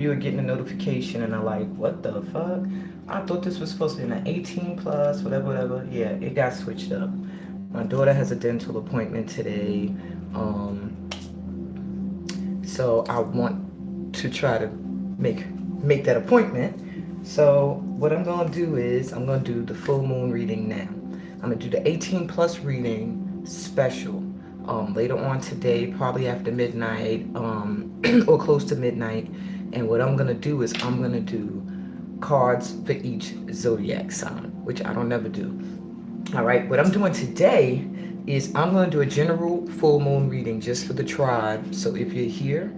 you are getting a notification and are like, what the fuck? I thought this was supposed to be an 18 plus, whatever, whatever. Yeah, it got switched up. My daughter has a dental appointment today. So I want to try to make that appointment. So what I'm gonna do is I'm gonna do the full moon reading now. I'm gonna do the 18 plus reading special. Later on today, probably after midnight, or close to midnight. And what I'm gonna do is I'm gonna do cards for each zodiac sign, which I don't never do. All right, what I'm doing today is I'm going to do a general full moon reading just for the tribe. So if you're here,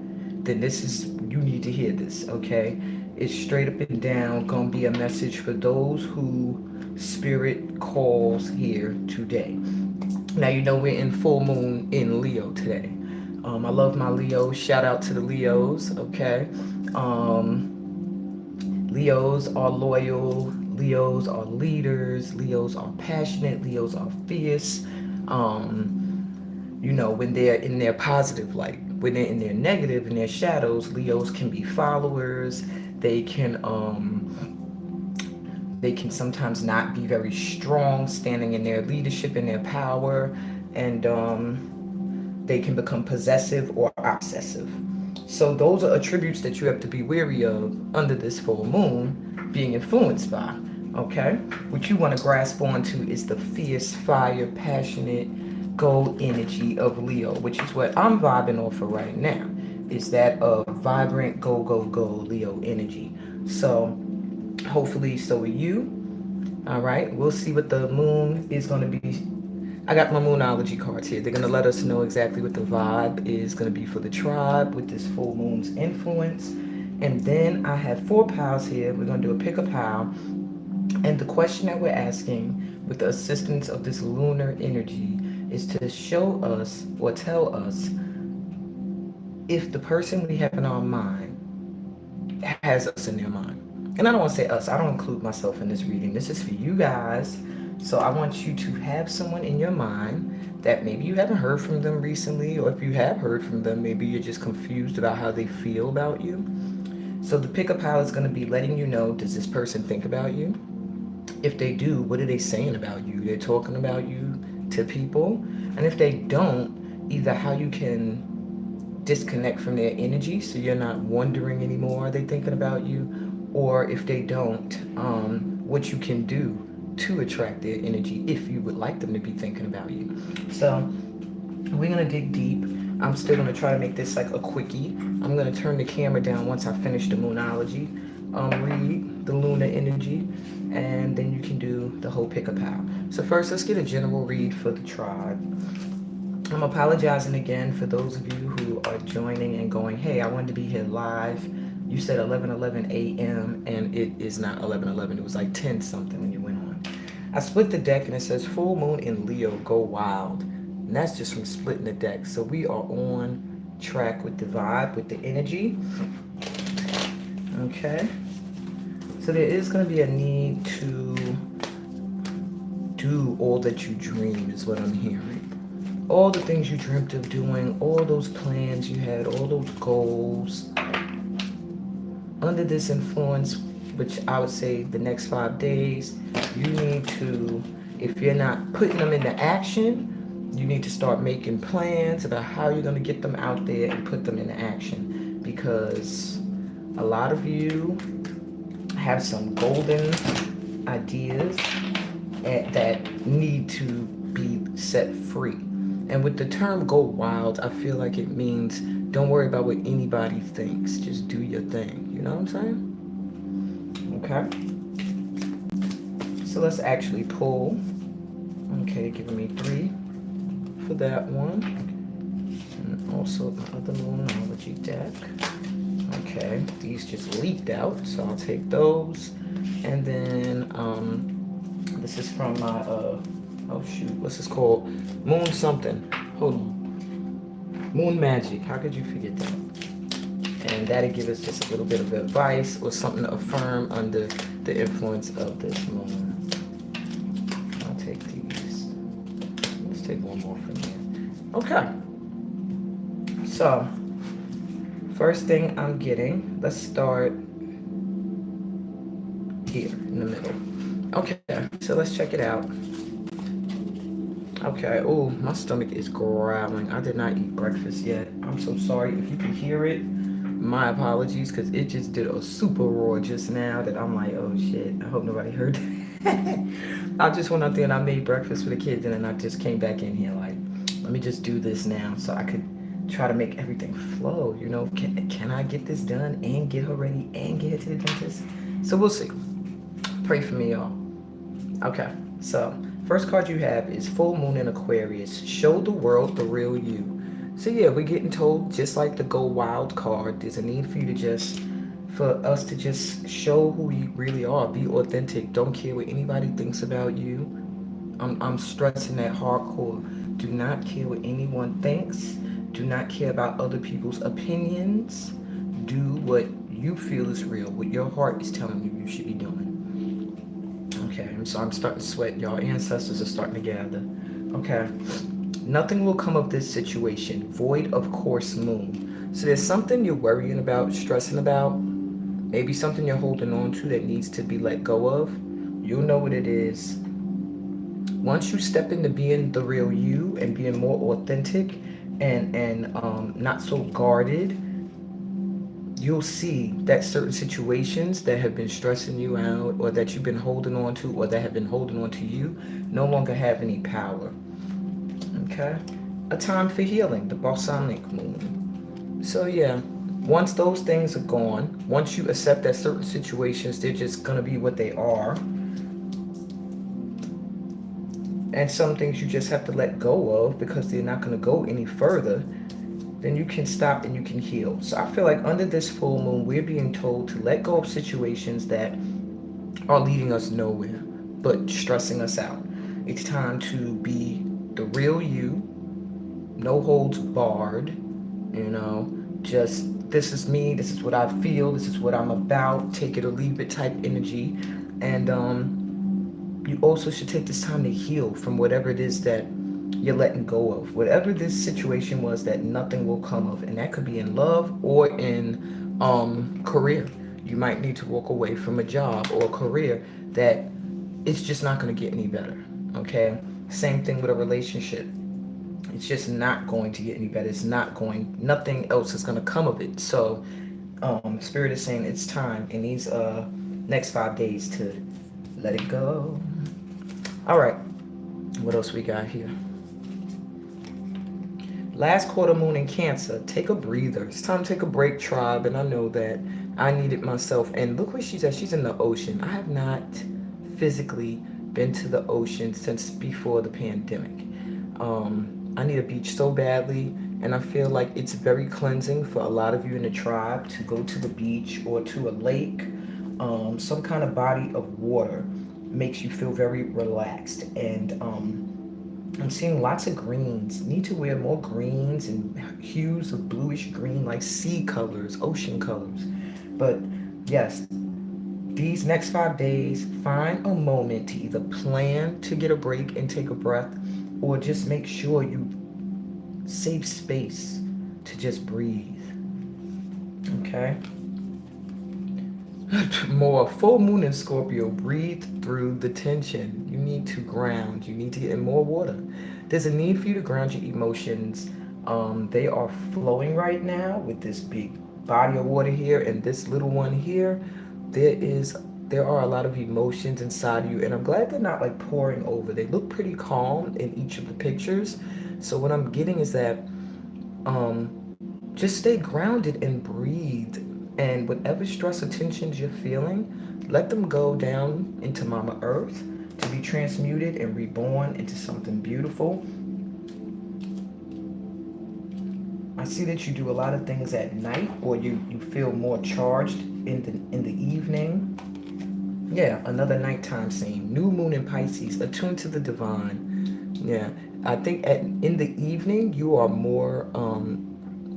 then this is, you need to hear this, okay? It's straight up and down going to be a message for those who spirit calls here today. Now, you know we're in full moon in Leo today. I love my Leos. Shout out to the Leos, okay? Leos are loyal. Leos are leaders. Leos are passionate. Leos are fierce. You know, when they're in their positive light, when they're in their negative, in their shadows, Leos can be followers. They can sometimes not be very strong, standing in their leadership and their power, and they can become possessive or obsessive. So those are attributes that you have to be wary of under this full moon being influenced by. Okay? What you want to grasp onto is the fierce, fire, passionate, go energy of Leo, which is what I'm vibing off of right now. Is that a vibrant, go, go, go Leo energy. So hopefully so are you. All right, we'll see what the moon is going to be. I got my moonology cards here. They're going to let us know exactly what the vibe is going to be for the tribe with this full moon's influence. And then I have 4 piles here. We're going to do a pick a pile. And the question that we're asking with the assistance of this lunar energy is to show us or tell us if the person we have in our mind has us in their mind. And I don't want to say us, I don't include myself in this reading. This is for you guys. So I want you to have someone in your mind that maybe you haven't heard from them recently, or if you have heard from them, maybe you're just confused about how they feel about you. So the pick a pile is going to be letting you know, does this person think about you? If they do, what are they saying about you? They're talking about you to people. And if they don't, either how you can disconnect from their energy so you're not wondering anymore, are they thinking about you? Or if they don't, what you can do to attract their energy if you would like them to be thinking about you. So we're going to dig deep. I'm still going to try to make this like a quickie. I'm going to turn the camera down once I finish the moonology, read the lunar energy, and then you can do the whole pick a pile. So first, let's get a general read for the tribe. I'm apologizing again for those of you who are joining and going, hey, I wanted to be here live. You said 11:11 a.m. and it is not 11:11. It was like 10 something when you went on. I split the deck and it says full moon in Leo, go wild. And that's just from splitting the deck. So we are on track with the vibe, with the energy. Okay. So there is going to be a need to do all that you dream is what I'm hearing. All the things you dreamt of doing, all those plans you had, all those goals. Under this influence, which I would say the next 5 days, you need to, if you're not putting them into action, you need to start making plans about how you're going to get them out there and put them into action. Because a lot of you have some golden ideas that need to be set free. And with the term go wild, I feel like it means don't worry about what anybody thinks. Just do your thing. You know what I'm saying? Okay. So let's actually pull. Okay, giving me 3 for that one. And also my other moonology deck. Okay, these just leaked out, so I'll take those. And then this is from my oh shoot, what's this called? Moon something. Hold on. Moon Magic. How could you forget that? And that'll give us just a little bit of advice or something to affirm under the influence of this moon. I'll take these. Let's take one more from here. Okay. So first thing I'm getting, let's start here in the middle. Okay, so let's check it out. Okay, oh, my stomach is growling. I did not eat breakfast yet. I'm so sorry. If you can hear it, my apologies, because it just did a super roar just now that I'm like, oh shit, I hope nobody heard that. I just went out there and I made breakfast for the kids, and then I just came back in here like, let me just do this now so I could try to make everything flow. You know, can I get this done and get her ready and get her to the dentist? So we'll see. Pray for me, y'all. Okay, so first card you have is Full Moon in Aquarius. Show the world the real you. So yeah, we're getting told, just like the Go Wild card, there's a need for you to for us to just show who we really are. Be authentic. Don't care what anybody thinks about you. I'm stressing that hardcore. Do not care what anyone thinks. Do not care about other people's opinions. Do what you feel is real, what your heart is telling you should be doing. Okay, so I'm starting to sweat. Y'all ancestors are starting to gather. Okay. Nothing will come of this situation. Void of course moon. So there's something you're worrying about, stressing about. Maybe something you're holding on to that needs to be let go of. You'll know what it is. Once you step into being the real you and being more authentic and not so guarded, you'll see that certain situations that have been stressing you out or that you've been holding on to or that have been holding on to you no longer have any power. Okay? A time for healing, the balsamic moon. So yeah, once those things are gone, once you accept that certain situations, they're just going to be what they are, and some things you just have to let go of because they're not going to go any further, then you can stop and you can heal. So I feel like under this full moon, we're being told to let go of situations that are leading us nowhere, but stressing us out. It's time to be the real you, no holds barred, you know, just this is me, this is what I feel, this is what I'm about, take it or leave it type energy. And you also should take this time to heal from whatever it is that you're letting go of. Whatever this situation was that nothing will come of. And that could be in love or in career. You might need to walk away from a job or a career that it's just not going to get any better. Okay? Same thing with a relationship. It's just not going to get any better. Nothing else is going to come of it. So Spirit is saying it's time in these next 5 days to let it go. All right. What else we got here? Last quarter moon in Cancer. Take a breather. It's time to take a break, tribe. And I know that I need it myself. And look where she's at. She's in the ocean. I have not physically been to the ocean since before the pandemic. I need a beach so badly. And I feel like it's very cleansing for a lot of you in the tribe to go to the beach or to a lake. Some kind of body of water makes you feel very relaxed. And I'm seeing lots of greens. Need to wear more greens and hues of bluish green, like sea colors, ocean colors. But yes, these next 5 days, find a moment to either plan to get a break and take a breath, or just make sure you save space to just breathe. Okay? More full moon in Scorpio. Breathe through the tension. You need to ground. You need to get in more water. There's a need for you to ground your emotions. They are flowing right now with this big body of water here and this little one here. There are a lot of emotions inside of you, and I'm glad they're not like pouring over. They look pretty calm in each of the pictures. So what I'm getting is that just stay grounded and breathe. And whatever stress or tensions you're feeling, let them go down into Mama Earth to be transmuted and reborn into something beautiful. I see that you do a lot of things at night, or you feel more charged in the evening. Yeah, another nighttime scene. New moon in Pisces, attuned to the divine. Yeah, I think in the evening you are more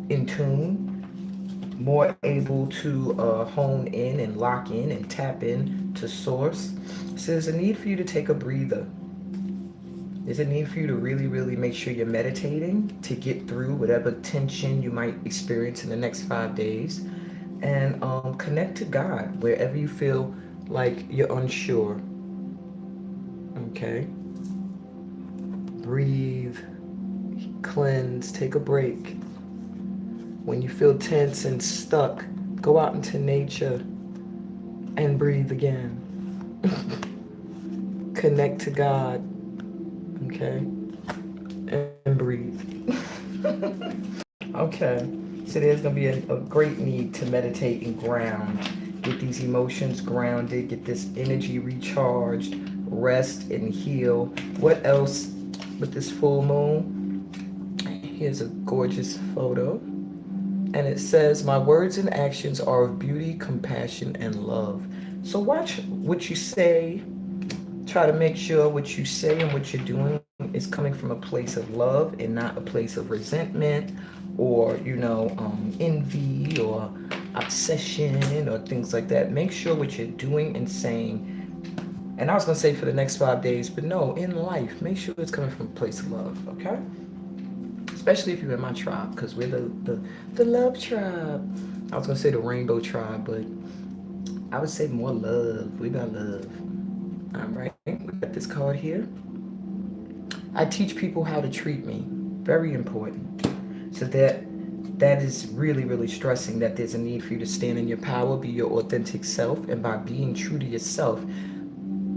in tune, more able to hone in and lock in and tap in to source. So there's a need for you to take a breather. There's a need for you to really, really make sure you're meditating to get through whatever tension you might experience in the next 5 days, and connect to God wherever you feel like you're unsure. Okay? Breathe, cleanse, take a break. When you feel tense and stuck, go out into nature and breathe again. Connect to God, okay? And breathe. Okay, so there's going to be a great need to meditate and ground. Get these emotions grounded, get this energy recharged, rest and heal. What else with this full moon? Here's a gorgeous photo. And it says, "My words and actions are of beauty, compassion, and love." So watch what you say. Try to make sure what you say and what you're doing is coming from a place of love and not a place of resentment or, envy or obsession or things like that. Make sure what you're doing and saying, and I was going to say for the next 5 days, but no, in life, make sure it's coming from a place of love, okay? Especially if you're in my tribe, because we're the love tribe. I was going to say the rainbow tribe, but I would say more love. We got love. All right, we got this card here. I teach people how to treat me. Very important. So that is really, really stressing that there's a need for you to stand in your power, be your authentic self, and by being true to yourself,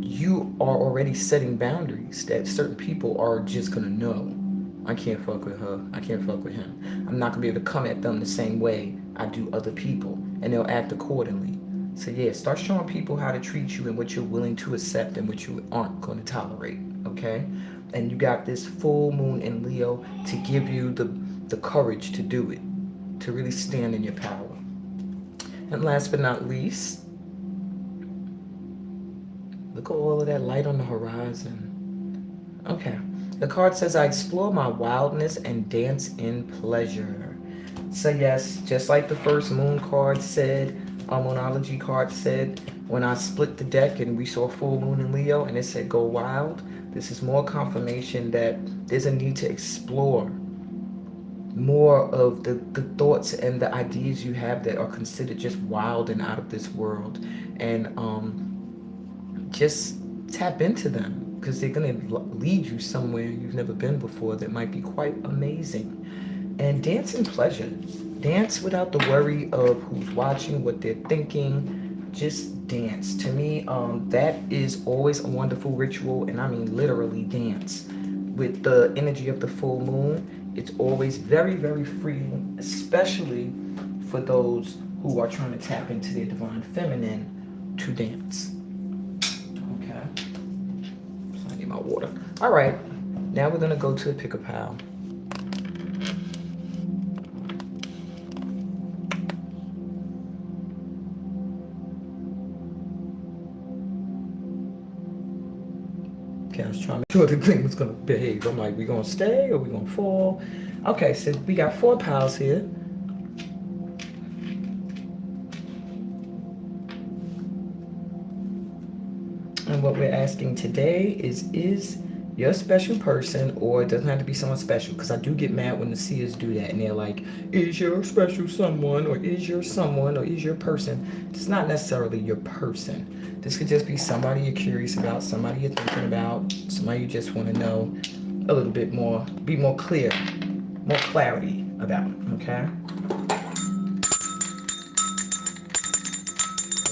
you are already setting boundaries that certain people are just gonna know. I can't fuck with her. I can't fuck with him. I'm not gonna be able to come at them the same way I do other people, and they'll act accordingly. So yeah, start showing people how to treat you and what you're willing to accept and what you aren't going to tolerate. Okay, and you got this full moon in Leo to give you the courage to do it, to really stand in your power. And last but not least, look at all of that light on the horizon. Okay. The card says, "I explore my wildness and dance in pleasure." So, yes, just like the first moon card said, moonology card said, when I split the deck and we saw full moon in Leo and it said go wild, this is more confirmation that there's a need to explore more of the thoughts and the ideas you have that are considered just wild and out of this world. And just tap into them because they're going to lead you somewhere you've never been before that might be quite amazing. And dance in pleasure. Dance without the worry of who's watching, what they're thinking. Just dance. To me, that is always a wonderful ritual, and I mean literally dance. With the energy of the full moon, it's always very, very freeing, especially for those who are trying to tap into their divine feminine to dance. Okay. So I need my water. All right. Now we're going to go to the pick-a-pal. Okay, I was trying to make sure the thing was going to behave. I'm like, we going to stay or we going to fall? Okay, so we got 4 piles here. And what we're asking today is your special person, or it doesn't have to be someone special, because I do get mad when the seers do that and they're like, is your special someone, or is your someone, or is your person. It's not necessarily your person. This could just be somebody you're curious about, somebody you're thinking about, somebody you just want to know a little bit more, be more clear, more clarity about, okay?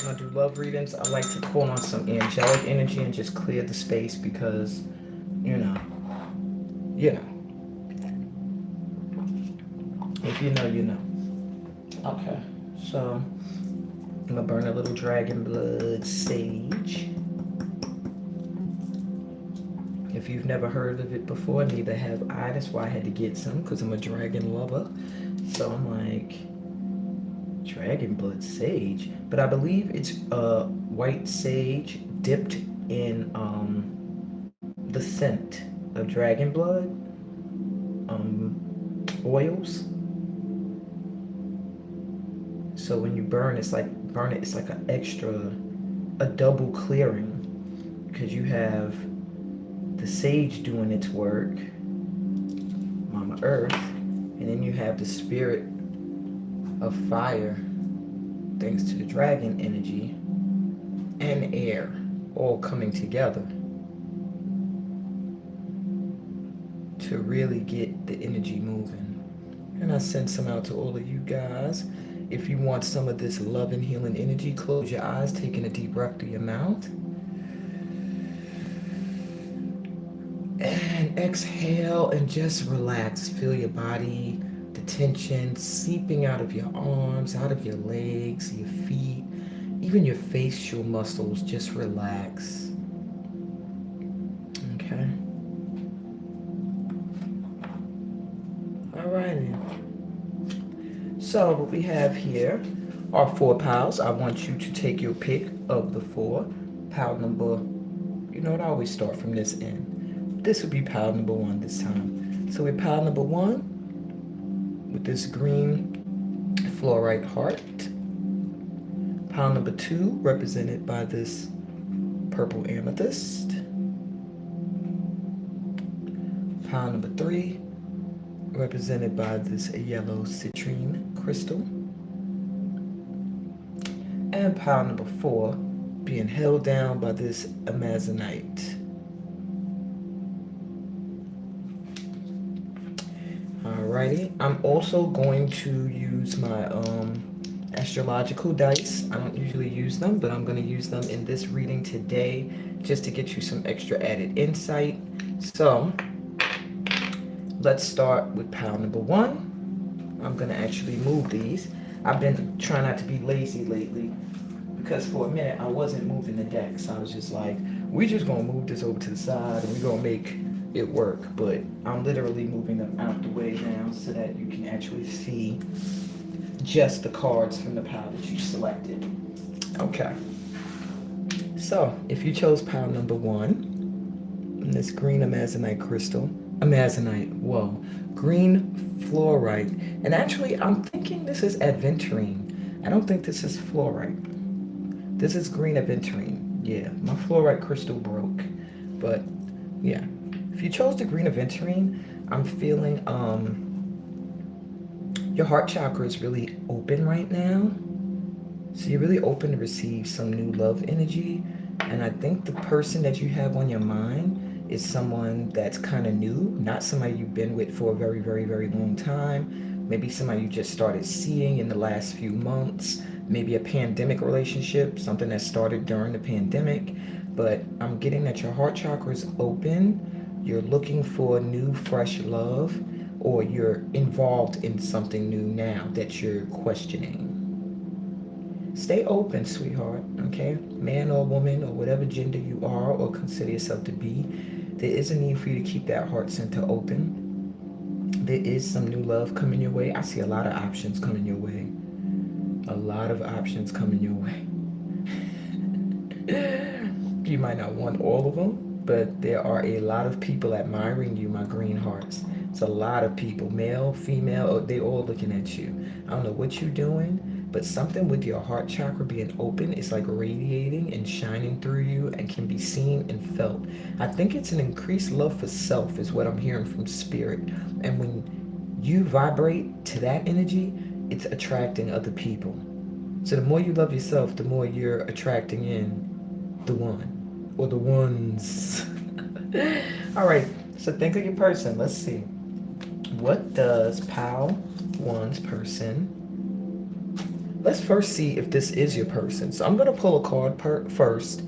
When I do love readings, I like to call on some angelic energy and just clear the space because, you know, you know. If you know, you know. Okay, so I'm gonna burn a little dragon blood sage. If you've never heard of it before, neither have I. That's why I had to get some, because I'm a dragon lover. So I'm like, dragon blood sage, but I believe it's white sage dipped in the scent of dragon blood oils. So when you burn, it's like it's like a double clearing, because you have the sage doing its work, Mama Earth, and then you have the spirit of fire, thanks to the dragon energy, and air, all coming together to really get the energy moving. And I send some out to all of you guys. If you want some of this love and healing energy, close your eyes, taking a deep breath through your mouth. And exhale and just relax. Feel your body, the tension seeping out of your arms, out of your legs, your feet, even your facial muscles. Just relax. Okay. Alrighty. So what we have here are 4 piles. I want you to take your pick of the 4. Pile number, you know what, I always start from this end. This would be pile number 1 this time. So with pile number 1, with this green fluorite heart. Pile number 2, represented by this purple amethyst. Pile number 3, represented by this yellow citrine crystal. And pile number 4 being held down by this amazonite. Alrighty, I'm also going to use my astrological dice. I don't usually use them, but I'm going to use them in this reading today just to get you some extra added insight. So let's start with pile number 1. I'm going to actually move these. I've been trying not to be lazy lately because for a minute I wasn't moving the deck. So I was just like, we're just going to move this over to the side and we're going to make it work. But I'm literally moving them out the way now so that you can actually see just the cards from the pile that you selected. Okay. So if you chose pile number 1, this green amazonite crystal, green fluorite. And actually, I'm thinking this is Aventurine. I don't think this is fluorite. This is green Aventurine. Yeah, my fluorite crystal broke. But yeah, if you chose the green Aventurine, I'm feeling your heart chakra is really open right now. So you're really open to receive some new love energy. And I think the person that you have on your mind is someone that's kind of new, not somebody you've been with for a very, very, very long time. Maybe somebody you just started seeing in the last few months. Maybe a pandemic relationship, something that started during the pandemic. But I'm getting that your heart chakra is open. You're looking for new, fresh love, or you're involved in something new now that you're questioning. Stay open, sweetheart, okay? Man or woman or whatever gender you are or consider yourself to be, there is a need for you to keep that heart center open. There is some new love coming your way. I see a lot of options coming your way. A lot of options coming your way. You might not want all of them, but there are a lot of people admiring you, my green hearts. It's a lot of people, male, female, they all looking at you. I don't know what you're doing, but something with your heart chakra being open is like radiating and shining through you and can be seen and felt. I think it's an increased love for self is what I'm hearing from spirit. And when you vibrate to that energy, it's attracting other people. So the more you love yourself, the more you're attracting in the one or the ones. All right, so think of your person. Let's see. What does pile 1's person? Let's first see if this is your person. So I'm going to pull a card first,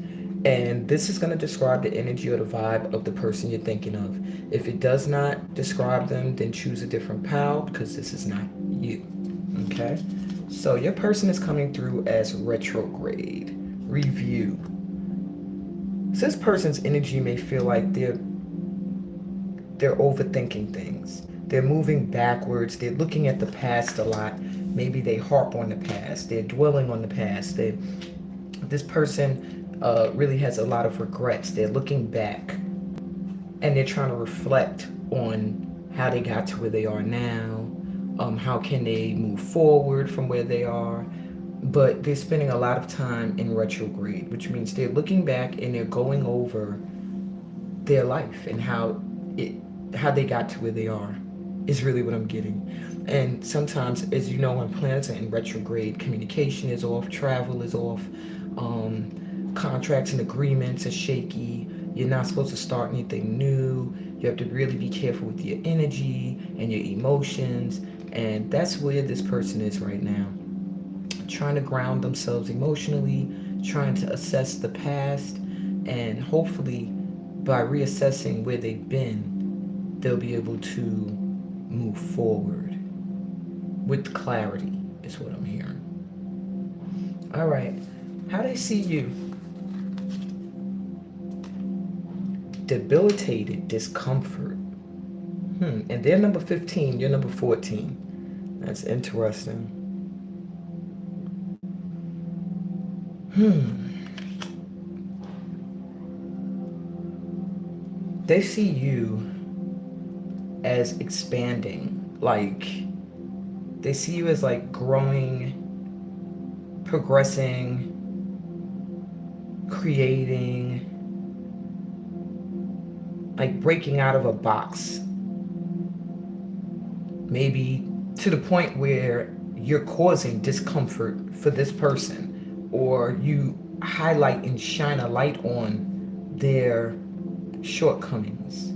and this is going to describe the energy or the vibe of the person you're thinking of. If it does not describe them, then choose a different pile because this is not you. Okay? So your person is coming through as retrograde, review. So this person's energy may feel like they're overthinking things. They're moving backwards. They're looking at the past a lot. Maybe they harp on the past. They're dwelling on the past. This person really has a lot of regrets. They're looking back and they're trying to reflect on how they got to where they are now. How can they move forward from where they are? But they're spending a lot of time in retrograde, which means they're looking back and they're going over their life and how they got to where they are is really what I'm getting. And sometimes, as you know, when planets are in retrograde, communication is off, travel is off, contracts and agreements are shaky. You're not supposed to start anything new. You have to really be careful with your energy and your emotions. And that's where this person is right now. Trying to ground themselves emotionally, trying to assess the past, and hopefully by reassessing where they've been, they'll be able to move forward with clarity, is what I'm hearing. All right. How they see you? Debilitated discomfort. And they're number 15, you're number 14. That's interesting. They see you as expanding. Like, they see you as like growing, progressing, creating, like breaking out of a box. Maybe to the point where you're causing discomfort for this person, or you highlight and shine a light on their shortcomings.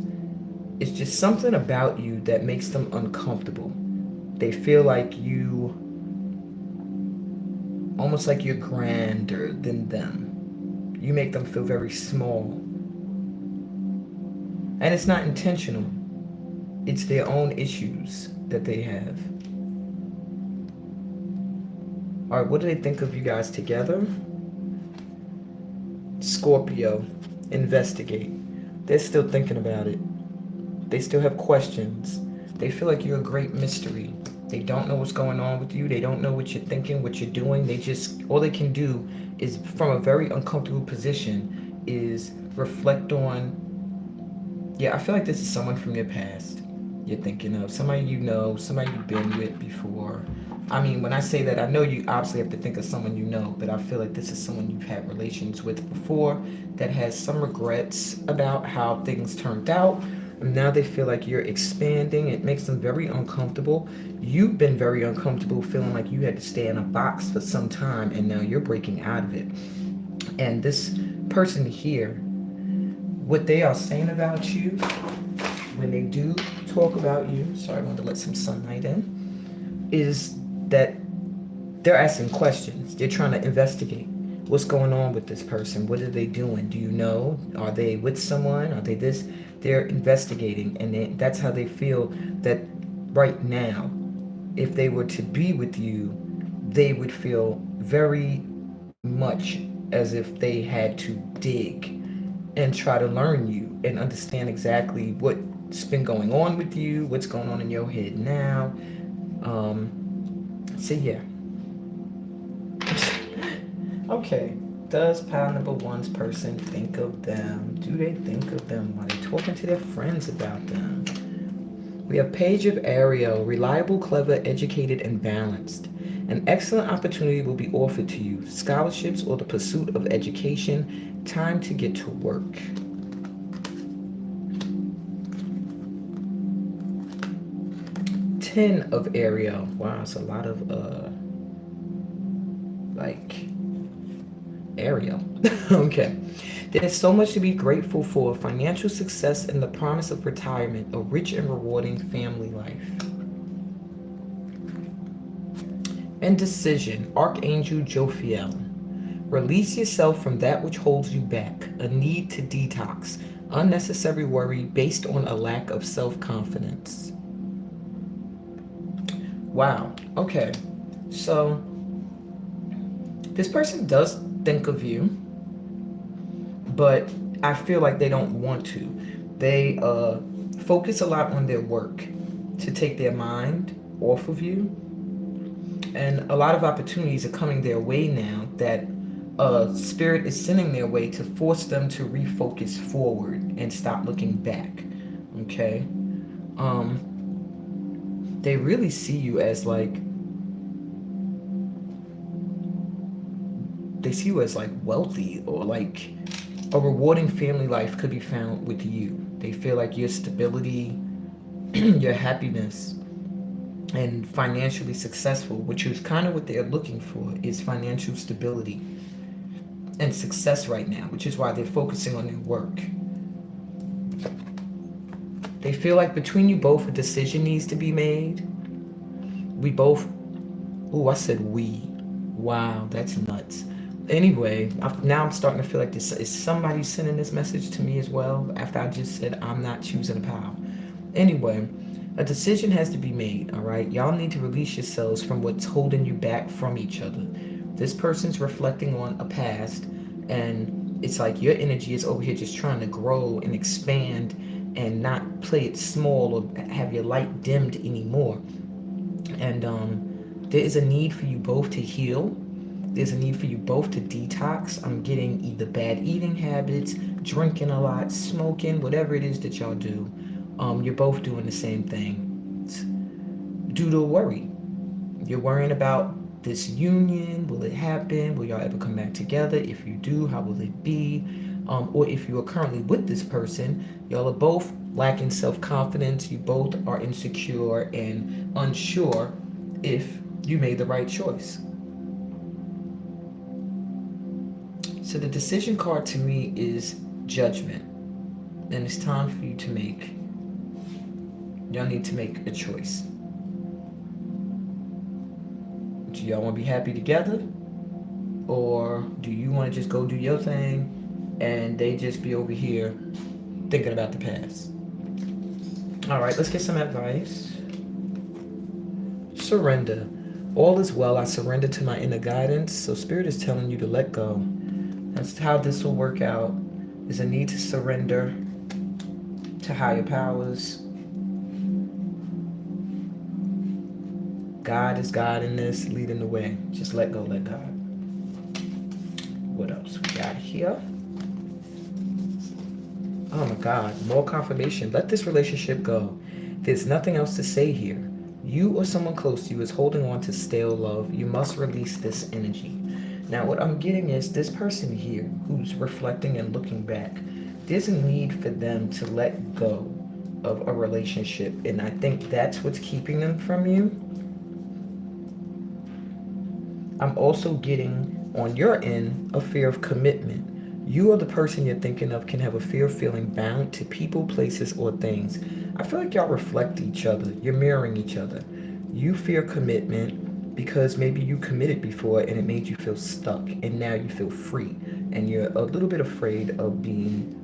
It's just something about you that makes them uncomfortable. They feel like you, almost like you're grander than them. You make them feel very small. And it's not intentional. It's their own issues that they have. All right, what do they think of you guys together? Scorpio, investigate. They're still thinking about it. They still have questions. They feel like you're a great mystery. They don't know what's going on with you. They don't know what you're thinking, what you're doing. All they can do is, from a very uncomfortable position, is reflect on, yeah, I feel like this is someone from your past you're thinking of. Somebody you know, somebody you've been with before. I mean, when I say that, I know you obviously have to think of someone you know, but I feel like this is someone you've had relations with before that has some regrets about how things turned out. And now they feel like you're expanding. It makes them very uncomfortable. You've been very uncomfortable feeling like you had to stay in a box for some time, and now you're breaking out of it. And this person here, what they are saying about you, when they do talk about you, sorry, I wanted to let some sunlight in, is that they're asking questions. They're trying to investigate what's going on with this person. What are they doing? Do you know? Are they with someone? Are they this? They're investigating, and that's how they feel that right now, if they were to be with you, they would feel very much as if they had to dig and try to learn you and understand exactly what's been going on with you, what's going on in your head now. So yeah. Okay. Does pile number one's person think of them? Do they think of them? Are they talking to their friends about them? We have Page of Ariel, reliable, clever, educated, and balanced. An excellent opportunity will be offered to you. Scholarships or the pursuit of education. Time to get to work. Ten of Ariel. Wow, it's a lot of Ariel. Okay. There's so much to be grateful for. Financial success and the promise of retirement. A rich and rewarding family life. And decision. Archangel Jophiel. Release yourself from that which holds you back. A need to detox. Unnecessary worry based on a lack of self-confidence. Wow. Okay. So this person does think of you, but I feel like they don't want to. They focus a lot on their work to take their mind off of you. And a lot of opportunities are coming their way now that Spirit is sending their way to force them to refocus forward and stop looking back. Okay? They really see you as like, they see you as like wealthy, or like A rewarding family life could be found with you. They feel like your stability, your happiness, and financially successful, which is kind of what they're looking for, is financial stability and success right now, which is why they're focusing on their work. They feel like between you both, a decision needs to be made. We both, oh, I said we. Wow, that's nuts. Anyway, now I'm starting to feel like this is somebody sending this message to me as well after I just said I'm not choosing a pal. Anyway, a decision has to be made, all right? Y'all need to release yourselves from what's holding you back from each other. This person's reflecting on a past, and it's like your energy is over here just trying to grow and expand and not play it small or have your light dimmed anymore. And there is a need for you both to heal. There's a need for you both to detox. I'm getting either bad eating habits, drinking a lot, smoking, whatever it is that y'all do. You're both doing the same thing. It's due to worry. You're worrying about this union. Will it happen? Will y'all ever come back together? If you do, how will it be? Or if you are currently with this person, y'all are both lacking self-confidence. You both are insecure and unsure if you made the right choice. So the decision card to me is judgment. And it's time for you to make, y'all need to make a choice. Do y'all want to be happy together? Or do you want to just go do your thing and they just be over here thinking about the past? All right, let's get some advice. Surrender. All is well. I surrender to my inner guidance. So Spirit is telling you to let go. That's how this will work out. There's a need to surrender to higher powers. God is guiding this, leading the way. Just let go, let God. What else we got here? Oh my God, more confirmation. Let this relationship go. There's nothing else to say here. You or someone close to you is holding on to stale love. You must release this energy. Now, what I'm getting is this person here who's reflecting and looking back, there's a need for them to let go of a relationship. And I think that's what's keeping them from you. I'm also getting, on your end, a fear of commitment. You or the person you're thinking of can have a fear of feeling bound to people, places, or things. I feel like y'all reflect each other. You're mirroring each other. You fear commitment because maybe you committed before and it made you feel stuck, and now you feel free. And you're a little bit afraid of being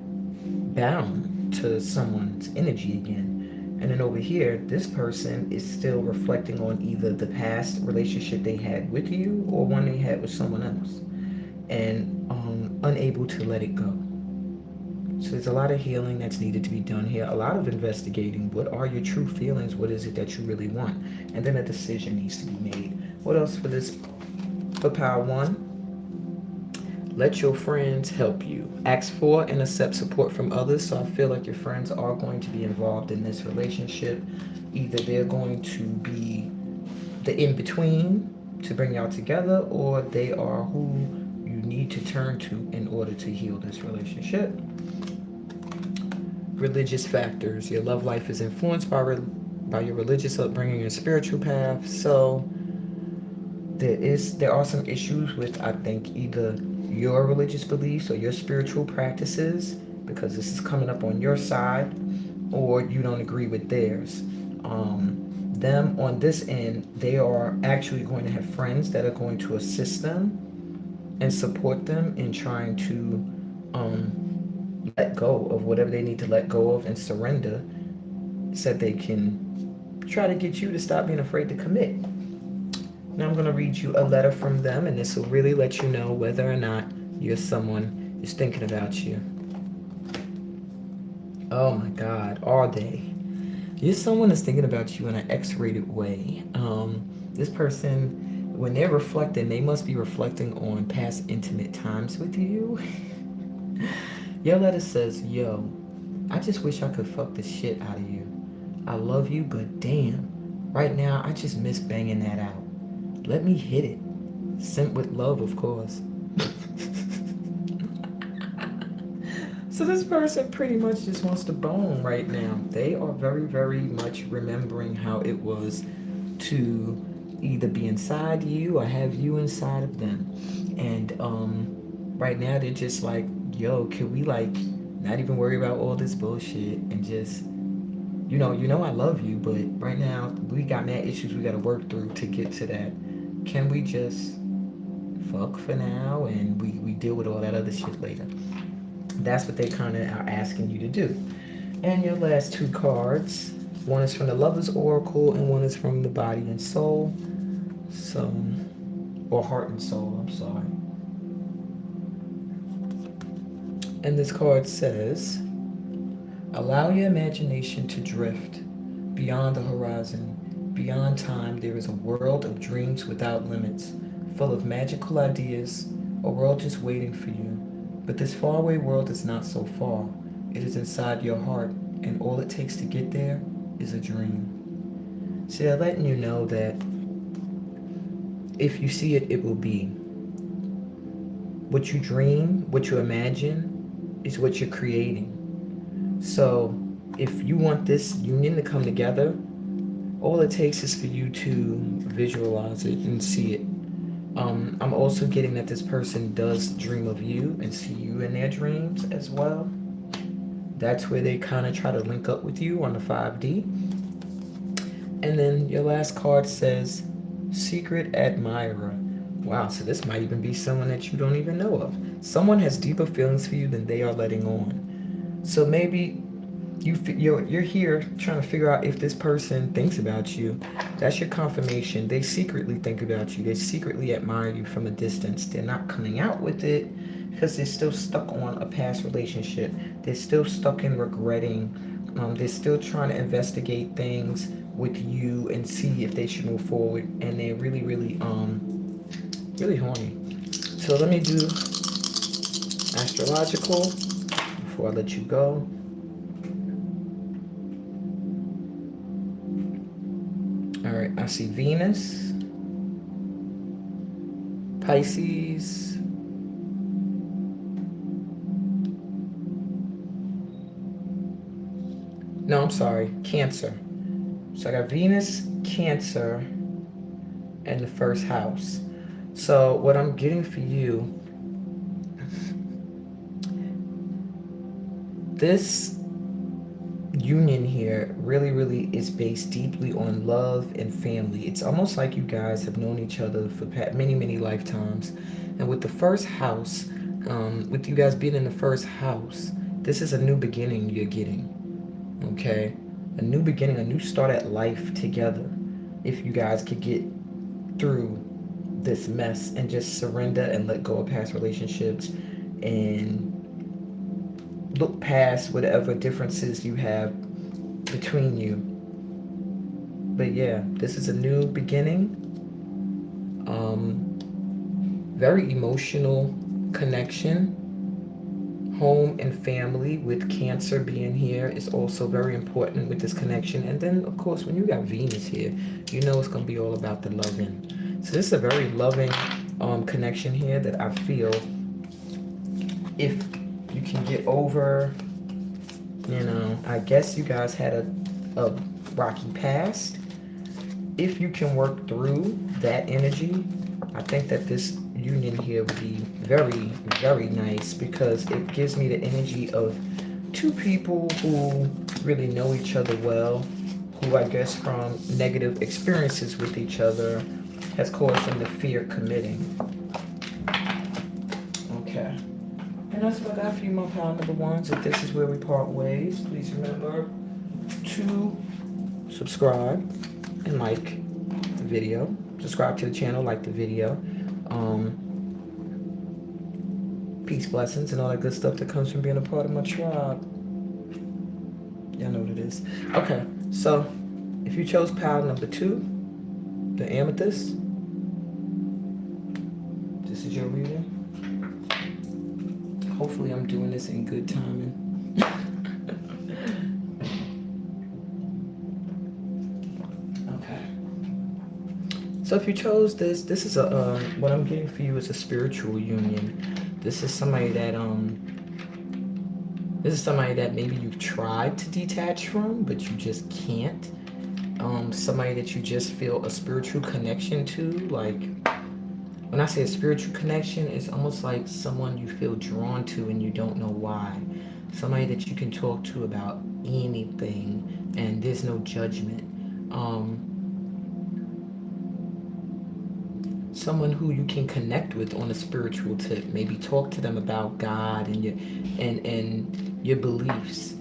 bound to someone's energy again. And then over here, this person is still reflecting on either the past relationship they had with you or one they had with someone else, and unable to let it go. So there's a lot of healing that's needed to be done here, a lot of investigating. What are your true feelings? What is it that you really want? And then a decision needs to be made. What else for this? For Power 1, let your friends help you. Ask for and accept support from others. So I feel like your friends are going to be involved in this relationship. Either they're going to be the in-between to bring y'all together, or they are who you need to turn to in order to heal this relationship. Religious factors. Your love life is influenced by your religious upbringing and spiritual path. So there are some issues with, I think, either your religious beliefs or your spiritual practices, because this is coming up on your side, or you don't agree with theirs. Them on this end, they are actually going to have friends that are going to assist them and support them in trying to let go of whatever they need to let go of and surrender, so that they can try to get you to stop being afraid to commit. Now I'm going to read you a letter from them, and this will really let you know whether or not someone is thinking about you. Oh my God, are they? Someone is thinking about you in an X-rated way. This person, when they're reflecting, they must be reflecting on past intimate times with you. Your letter says, yo, I just wish I could fuck the shit out of you. I love you, but damn, right now I just miss banging that out. Let me hit it. Sent with love, of course. So this person pretty much just wants to bone right now. They are very, very much remembering how it was to either be inside you or have you inside of them. And right now they're just like, yo, can we like not even worry about all this bullshit and just you know I love you, but right now we got mad issues we gotta work through to get to that. Can we just fuck for now and we deal with all that other shit later? That's what they kind of are asking you to do. And your last two cards, one is from the Lover's Oracle and one is from the Body and Soul. So, or Heart and Soul, I'm sorry. And this card says, allow your imagination to drift beyond the horizon. Beyond time, there is a world of dreams without limits, full of magical ideas, a world just waiting for you. But this faraway world is not so far. It is inside your heart, and all it takes to get there is a dream. So they're letting you know that if you see it, it will be. What you dream, what you imagine, is what you're creating. So if you want this union to come together, all it takes is for you to visualize it and see it. I'm also getting that this person does dream of you and see you in their dreams as well. That's where they kind of try to link up with you on the 5D. And then your last card says, Secret Admirer. Wow, so this might even be someone that you don't even know of. Someone has deeper feelings for you than they are letting on. So maybe you're here trying to figure out if this person thinks about you. That's your confirmation. They secretly think about you. They secretly admire you from a distance. They're not coming out with it because they're still stuck on a past relationship. They're still stuck in regretting. They're still trying to investigate things with you and see if they should move forward. And they're really, really, really horny. So let me do astrological before I let you go. All right, I see Venus, Pisces, no, I'm sorry, Cancer. So I got Venus, Cancer, and the first house. So what I'm getting for you, this union here really, really is based deeply on love and family. It's almost like you guys have known each other for many, many lifetimes. And with the first house, with you guys being in the first house, this is a new beginning you're getting. Okay? A new beginning, a new start at life together. If you guys could get through this mess and just surrender and let go of past relationships and look past whatever differences you have between you. But yeah, this is a new beginning. Very emotional connection. Home and family with Cancer being here is also very important with this connection. And then, of course, when you got Venus here, you know it's going to be all about the loving. So this is a very loving connection here that I feel if you can get over, I guess you guys had a rocky past. If you can work through that energy, I think that this union here would be very, very nice because it gives me the energy of two people who really know each other well, who I guess from negative experiences with each other has caused them to fear committing. Okay. And that's what I got for you, my pal number ones. If this is where we part ways, please remember to subscribe and like the video. Subscribe to the channel, like the video. Peace, blessings, and all that good stuff that comes from being a part of my tribe. Y'all know what it is. Okay, so if you chose pile number 2, the amethyst, this is your reading. Hopefully I'm doing this in good timing. Okay. So if you chose this is a, what I'm getting for you is a spiritual union. This is somebody that This is somebody that maybe you've tried to detach from, but you just can't. Somebody that you just feel a spiritual connection to. Like, when I say a spiritual connection, it's almost like someone you feel drawn to and you don't know why. Somebody that you can talk to about anything and there's no judgment. Someone who you can connect with on a spiritual tip. Maybe talk to them about God and your beliefs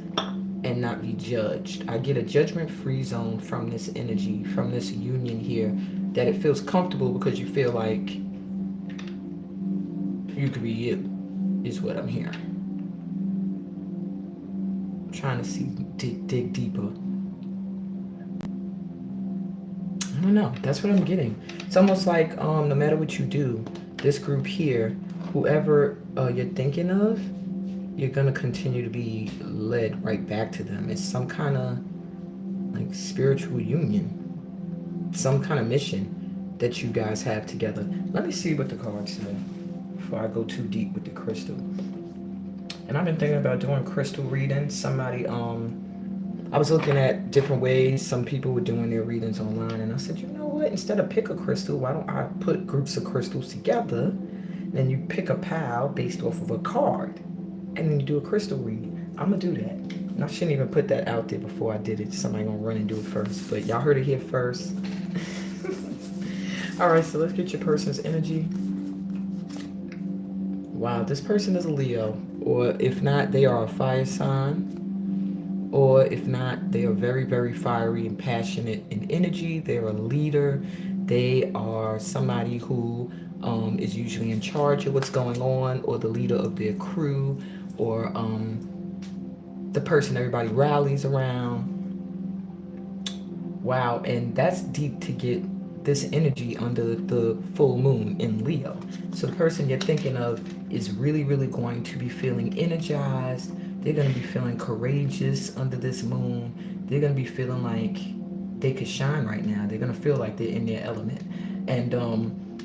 and not be judged. I get a judgment-free zone from this energy, from this union here, that it feels comfortable because you feel like you could be you, is what I'm hearing. I'm trying to see, dig deeper. I don't know. That's what I'm getting. It's almost like no matter what you do, this group here, whoever you're thinking of, you're gonna continue to be led right back to them. It's some kind of like spiritual union, some kind of mission that you guys have together. Let me see what the cards say before I go too deep with the crystal. And I've been thinking about doing crystal readings. I was looking at different ways some people were doing their readings online, and I said, you know what? Instead of pick a crystal, why don't I put groups of crystals together? Then you pick a pile based off of a card, and then you do a crystal reading. I'm gonna do that. And I shouldn't even put that out there before I did it. Somebody gonna run and do it first. But y'all heard it here first. All right, so let's get your person's energy. Wow, this person is a Leo, or if not, they are a fire sign, or if not, they are very, very fiery and passionate in energy. They're a leader. They are somebody who is usually in charge of what's going on, or the leader of their crew, or the person everybody rallies around. Wow, and that's deep to get this energy under the full moon in Leo. So the person you're thinking of is really, really going to be feeling energized. They're going to be feeling courageous under this moon. They're going to be feeling like they could shine right now. They're going to feel like they're in their element. And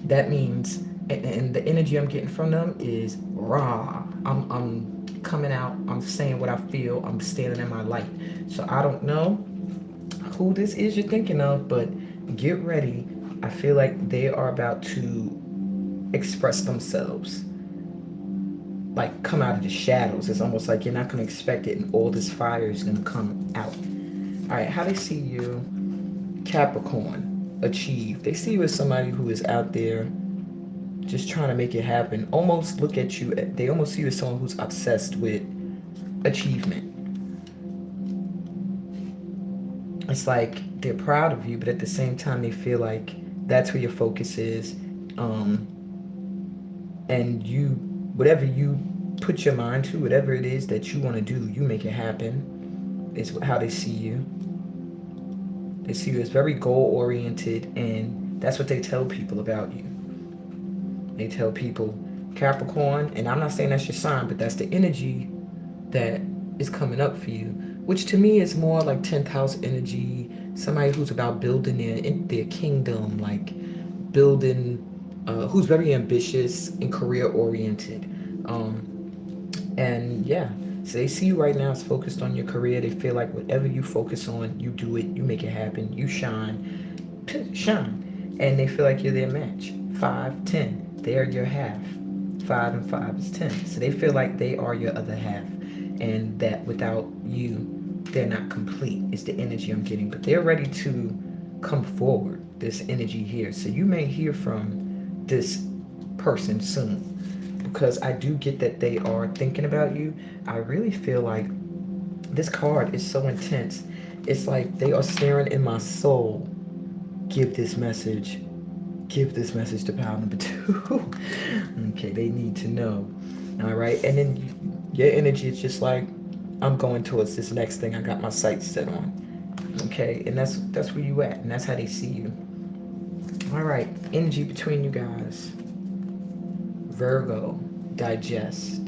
that means, and the energy I'm getting from them is raw. I'm coming out. I'm saying what I feel. I'm standing in my light. So I don't know who this is you're thinking of, but get ready. I feel like they are about to express themselves, like come out of the shadows. It's almost like you're not going to expect it, and all this fire is going to come out. All right, how they see you, Capricorn, achieve. They see you as somebody who is out there just trying to make it happen. Almost look at you, they almost see you as someone who's obsessed with achievement. It's like they're proud of you, but at the same time, they feel like that's where your focus is. And you, whatever you put your mind to, whatever it is that you want to do, you make it happen, is how they see you. They see you as very goal-oriented, and that's what they tell people about you. They tell people, Capricorn, and I'm not saying that's your sign, but that's the energy that is coming up for you, which to me is more like 10th house energy, somebody who's about building their kingdom, like building, who's very ambitious and career oriented. And yeah, so they see you right now as focused on your career. They feel like whatever you focus on, you do it, you make it happen, you shine. And they feel like you're their match. 5, 10, they're your half. 5 and 5 is 10. So they feel like they are your other half, and that without you, they're not complete. It's the energy I'm getting, but they're ready to come forward, this energy here. So you may hear from this person soon, because I do get that they are thinking about you. I really feel like this card is so intense. It's like they are staring in my soul. Give this message. Give this message to pile number 2. Okay, they need to know. All right, and then your energy is just like, I'm going towards this next thing I got my sights set on. Okay, and that's where you at, and that's how they see you. All right, energy between you guys. Virgo, digest.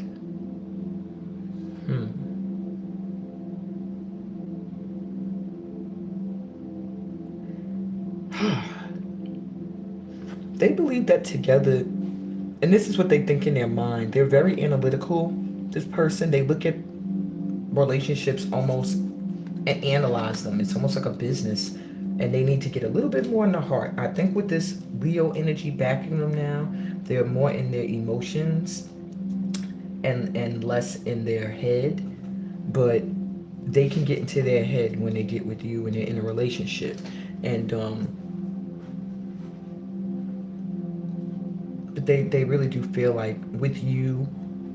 They believe that together, and this is what they think in their mind. They're very analytical. This person, they look at relationships almost and analyze them. It's almost like a business, and they need to get a little bit more in the heart. I think with this Leo energy backing them now, they're more in their emotions and less in their head, but they can get into their head when they get with you and they're in a relationship. And but they really do feel like with you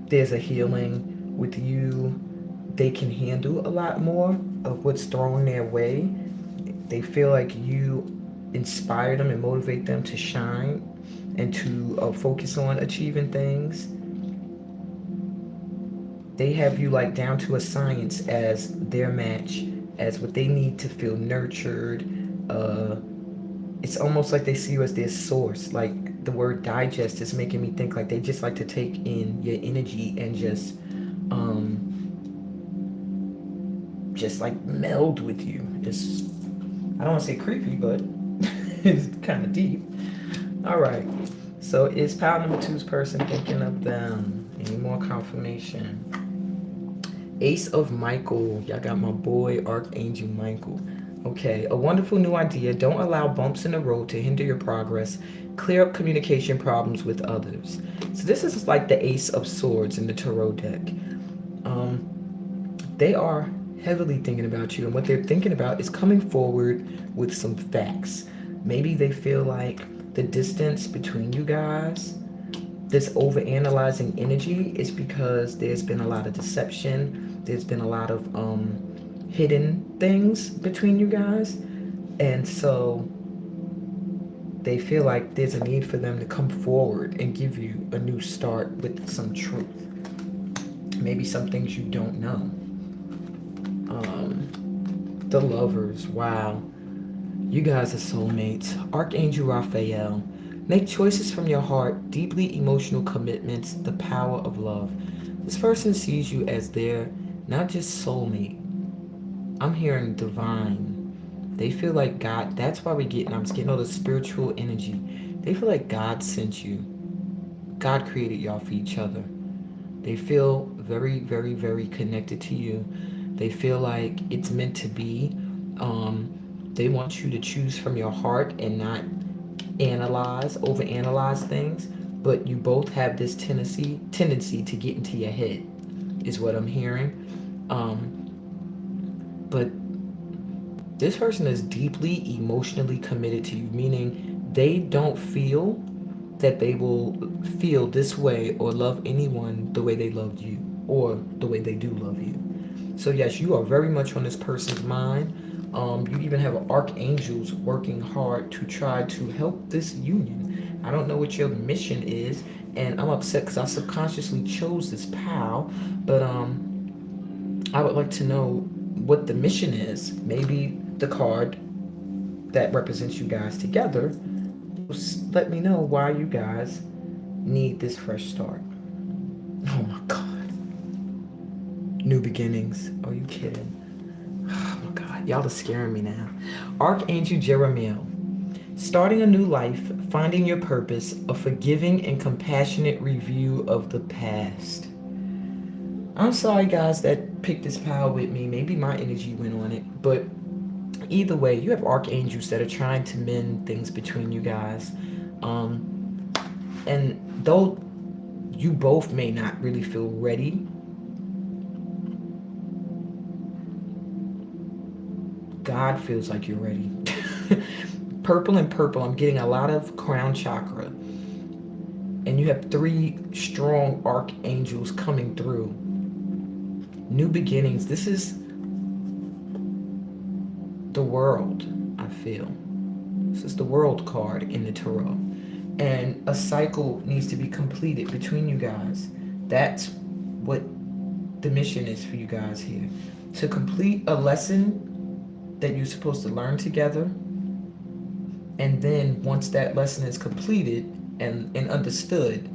there's a healing. With you they can handle a lot more of what's thrown their way. They feel like you inspire them and motivate them to shine and to focus on achieving things. They have you like down to a science as their match, as what they need to feel nurtured. It's almost like they see you as their source. Like the word digest is making me think like they just like to take in your energy and just like meld with you. It's, I don't want to say creepy, but it's kind of deep. All right. So is pile number two's person thinking of them? Any more confirmation? Ace of Michael. Y'all got my boy Archangel Michael. Okay, a wonderful new idea. Don't allow bumps in the road to hinder your progress. Clear up communication problems with others. So this is like the Ace of Swords in the Tarot deck. They are heavily thinking about you, and what they're thinking about is coming forward with some facts. Maybe they feel like the distance between you guys, this overanalyzing energy, is because there's been a lot of deception. There's been a lot of hidden things between you guys, and so they feel like there's a need for them to come forward and give you a new start with some truth, maybe some things you don't know. The Lovers. Wow, you guys are soulmates. Archangel Raphael. Make choices from your heart, deeply emotional commitments, the power of love. This person sees you as their not just soulmate, I'm hearing divine. They feel like God, that's why I'm just getting all the spiritual energy. They feel like God sent you. God created y'all for each other. They feel very, very, very connected to you. They feel like it's meant to be. They want you to choose from your heart and not overanalyze things. But you both have this tendency to get into your head, is what I'm hearing. But this person is deeply emotionally committed to you, meaning they don't feel that they will feel this way or love anyone the way they loved you or the way they do love you. So yes, you are very much on this person's mind. You even have archangels working hard to try to help this union. I don't know what your mission is, and I'm upset because I subconsciously chose this pal, but I would like to know what the mission is. Maybe the card that represents you guys together. Let me know why you guys need this fresh start. Oh my God. New beginnings. Are you kidding? Oh my God. Y'all are scaring me now. Archangel Jeremiah. Starting a new life, finding your purpose, a forgiving and compassionate review of the past. I'm sorry, guys, that picked this pile with me. Maybe my energy went on it. But either way, you have archangels that are trying to mend things between you guys. And though you both may not really feel ready, God feels like you're ready. Purple and purple, I'm getting a lot of crown chakra. And you have 3 strong archangels coming through. New beginnings. This is the World, I feel. This is the World card in the Tarot. And a cycle needs to be completed between you guys. That's what the mission is for you guys here. To complete a lesson that you're supposed to learn together. And then once that lesson is completed and understood,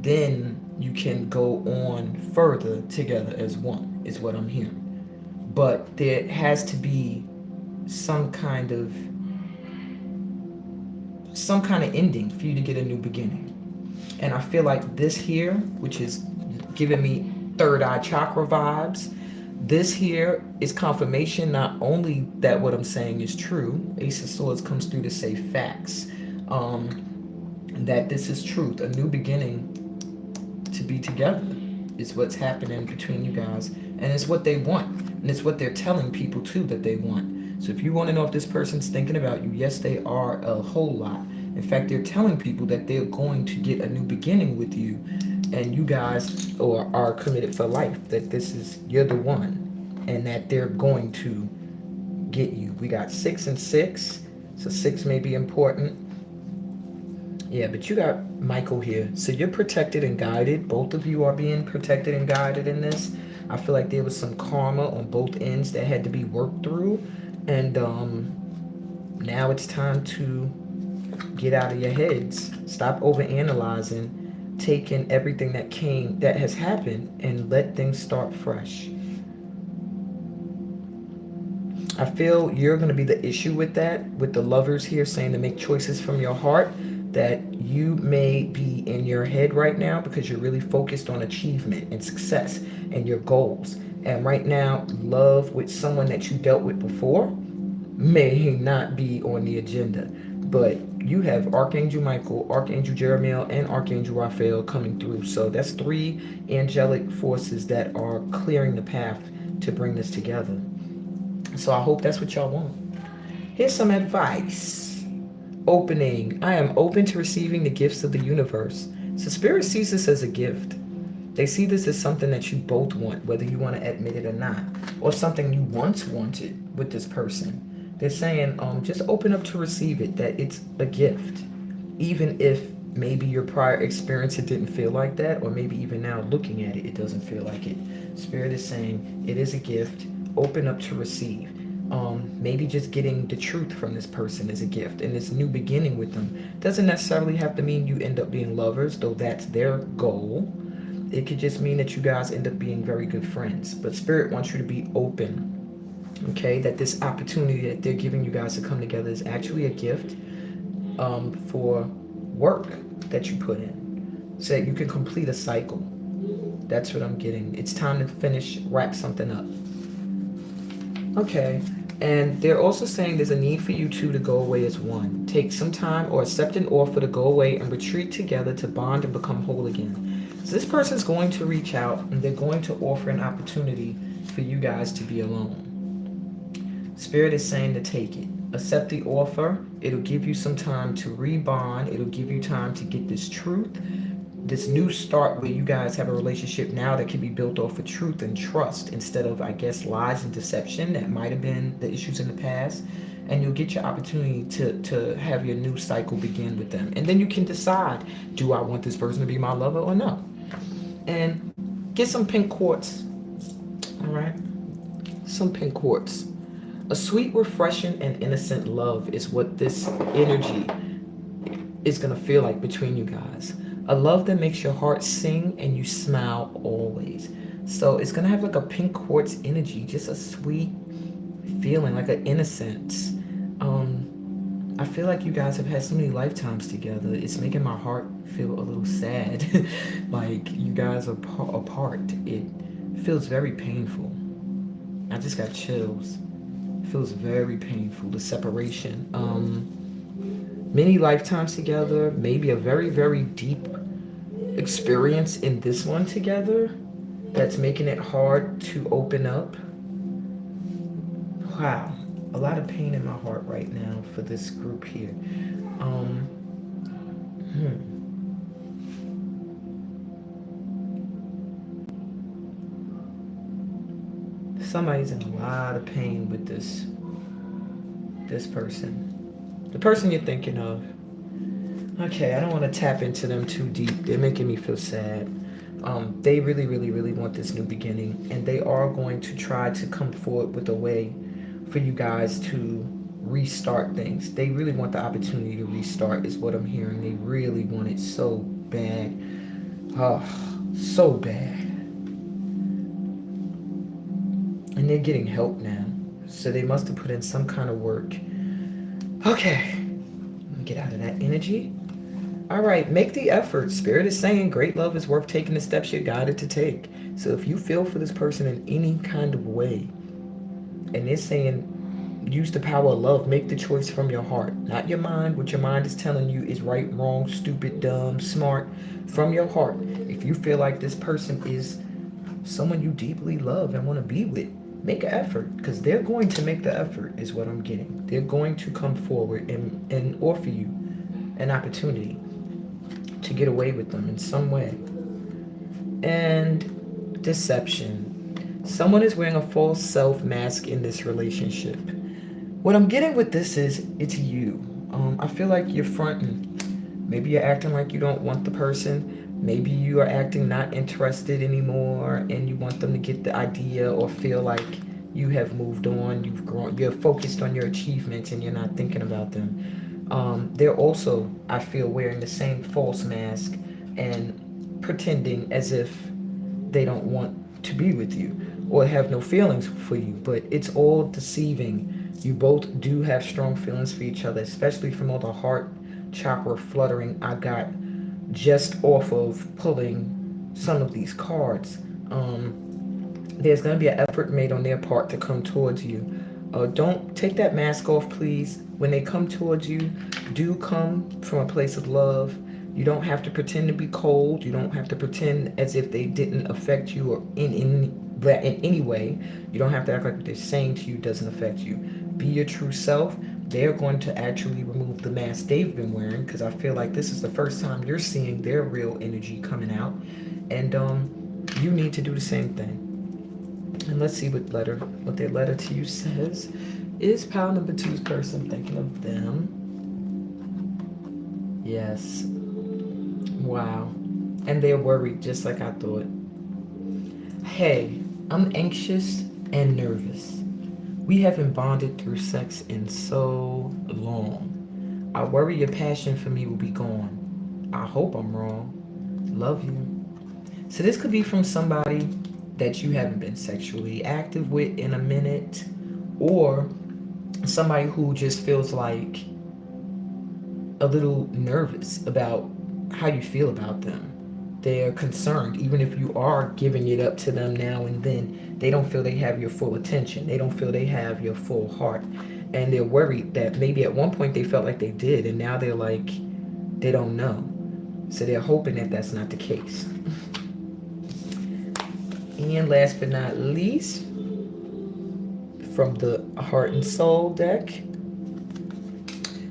then you can go on further together as one, is what I'm hearing. But there has to be some kind of ending for you to get a new beginning. And I feel like this here, which is giving me third eye chakra vibes, This here is confirmation not only that what I'm saying is true. Ace of Swords comes through to say facts. That this is truth, a new beginning to be together is what's happening between you guys. And it's what they want. And it's what they're telling people too that they want. So if you want to know if this person's thinking about you, yes, they are a whole lot. In fact, they're telling people that they're going to get a new beginning with you, and you guys are committed for life, that this is, you're the one, and that they're going to get you. We got 6 and 6, so 6 may be important. Yeah, but you got Michael here. So you're protected and guided. Both of you are being protected and guided in this. I feel like there was some karma on both ends that had to be worked through. And now it's time to get out of your heads. Stop overanalyzing, taking everything that has happened, and let things start fresh. I feel you're going to be the issue with that, with the lovers here saying to make choices from your heart, that you may be in your head right now because you're really focused on achievement and success and your goals. And right now, love with someone that you dealt with before may not be on the agenda. But you have Archangel Michael, Archangel Jeremiel, and Archangel Raphael coming through. So that's 3 angelic forces that are clearing the path to bring this together. So I hope that's what y'all want. Here's some advice. Opening. I am open to receiving the gifts of the universe. So Spirit sees this as a gift. They see this as something that you both want, whether you want to admit it or not, or something you once wanted with this person. They're saying, just open up to receive it, that it's a gift. Even if maybe your prior experience, it didn't feel like that, or maybe even now looking at it, it doesn't feel like it. Spirit is saying it is a gift. Open up to receive. Maybe just getting the truth from this person is a gift, and this new beginning with them doesn't necessarily have to mean you end up being lovers, though that's their goal. It could just mean that you guys end up being very good friends. But Spirit wants you to be open, okay? That this opportunity that they're giving you guys to come together is actually a gift for work that you put in, so that you can complete a cycle. That's what I'm getting. It's time to finish, wrap something up. Okay, and they're also saying there's a need for you two to go away as one. Take some time or accept an offer to go away and retreat together to bond and become whole again. So this person's going to reach out, and they're going to offer an opportunity for you guys to be alone. Spirit is saying to take it. Accept the offer. It'll give you some time to rebond. It'll give you time to get this truth, this new start where you guys have a relationship now that can be built off of truth and trust instead of, I guess, lies and deception that might have been the issues in the past. And you'll get your opportunity to have your new cycle begin with them. And then you can decide, do I want this person to be my lover or no? And get some pink quartz. All right? Some pink quartz. A sweet, refreshing, and innocent love is what this energy is going to feel like between you guys. A love that makes your heart sing and you smile always. So it's going to have like a pink quartz energy, just a sweet feeling, like an innocence. I feel like you guys have had so many lifetimes together. It's making my heart feel a little sad. Like you guys are apart. It feels very painful. I just got chills. It feels very painful, the separation. Many lifetimes together, maybe a very, very deep experience in this one together that's making it hard to open up. Wow, a lot of pain in my heart right now for this group here. Somebody's in a lot of pain with this person. The person you're thinking of. Okay, I don't want to tap into them too deep. They're making me feel sad. They really, really, really want this new beginning, and they are going to try to come forward with a way for you guys to restart things. They really want the opportunity to restart is what I'm hearing. They really want it so bad. Oh, so bad. And they're getting help now. So they must have put in some kind of work. Okay. Let me get out of that energy. All right, make the effort. Spirit is saying great love is worth taking the steps you're guided to take. So if you feel for this person in any kind of way, and it's saying use the power of love, make the choice from your heart, not your mind. What your mind is telling you is right, wrong, stupid, dumb, smart. From your heart, if you feel like this person is someone you deeply love and want to be with, make an effort, because they're going to make the effort is what I'm getting. They're going to come forward and offer you an opportunity to get away with them in some way. And deception. Someone is wearing a false self mask in this relationship. What I'm getting with this is it's you. I feel like you're fronting. Maybe you're acting like you don't want the person. Maybe you are acting not interested anymore and you want them to get the idea or feel like you have moved on, you've grown, you're focused on your achievements and you're not thinking about them. They're also, I feel, wearing the same false mask and pretending as if they don't want to be with you or have no feelings for you, but it's all deceiving. You both do have strong feelings for each other, especially from all the heart chakra fluttering I got just off of pulling some of these cards. There's going to be an effort made on their part to come towards you. Don't take that mask off, please. When they come towards you, do come from a place of love. You don't have to pretend to be cold. You don't have to pretend as if they didn't affect you or in any way. You don't have to act like what they're saying to you doesn't affect you. Be your true self. They're going to actually remove the mask they've been wearing, because I feel like this is the first time you're seeing their real energy coming out. And you need to do the same thing. And let's see what their letter to you says. Is pile number 2's person thinking of them? Yes. Wow. And they're worried just like I thought. Hey, I'm anxious and nervous. We haven't bonded through sex in so long. I worry your passion for me will be gone. I hope I'm wrong. Love you. So this could be from somebody that you haven't been sexually active with in a minute, or somebody who just feels like a little nervous about how you feel about them. They're concerned, even if you are giving it up to them now and then, they don't feel they have your full attention. They don't feel they have your full heart. And they're worried that maybe at one point they felt like they did, and now they're like, they don't know. So they're hoping that that's not the case. And last but not least, from the Heart and Soul deck,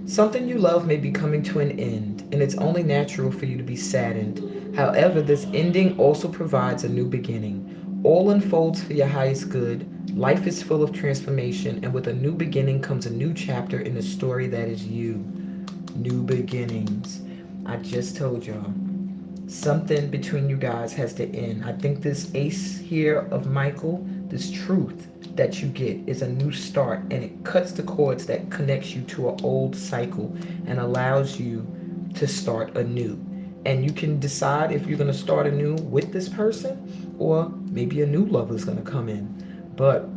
something you love may be coming to an end, and it's only natural for you to be saddened. However, this ending also provides a new beginning. All unfolds for your highest good. Life is full of transformation, and with a new beginning comes a new chapter in the story that is you. New beginnings. I just told y'all. Something between you guys has to end. I think this ace here of Michael, this truth that you get is a new start, and it cuts the cords that connects you to an old cycle and allows you to start anew. And you can decide if you're going to start anew with this person, or maybe a new lover is going to come in. But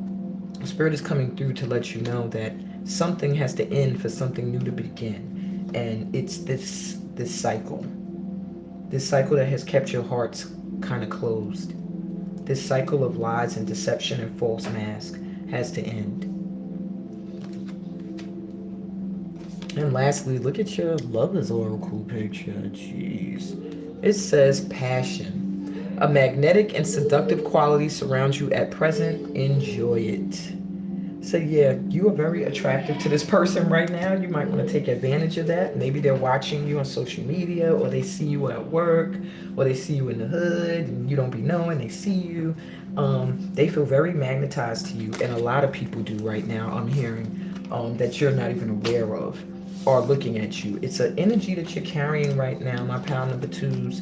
Spirit is coming through to let you know that something has to end for something new to begin. And it's this cycle. This cycle that has kept your hearts kind of closed. This cycle of lies and deception and false mask has to end. And lastly, look at your Lover's Oracle picture. Jeez. It says passion. A magnetic and seductive quality surrounds you at present. Enjoy it. So yeah, you are very attractive to this person right now. You might want to take advantage of that. Maybe they're watching you on social media, or they see you at work, or they see you in the hood and you don't be knowing they see you. They feel very magnetized to you, and a lot of people do right now. I'm hearing that you're not even aware of are looking at you. It's an energy that you're carrying right now, my pile number 2s,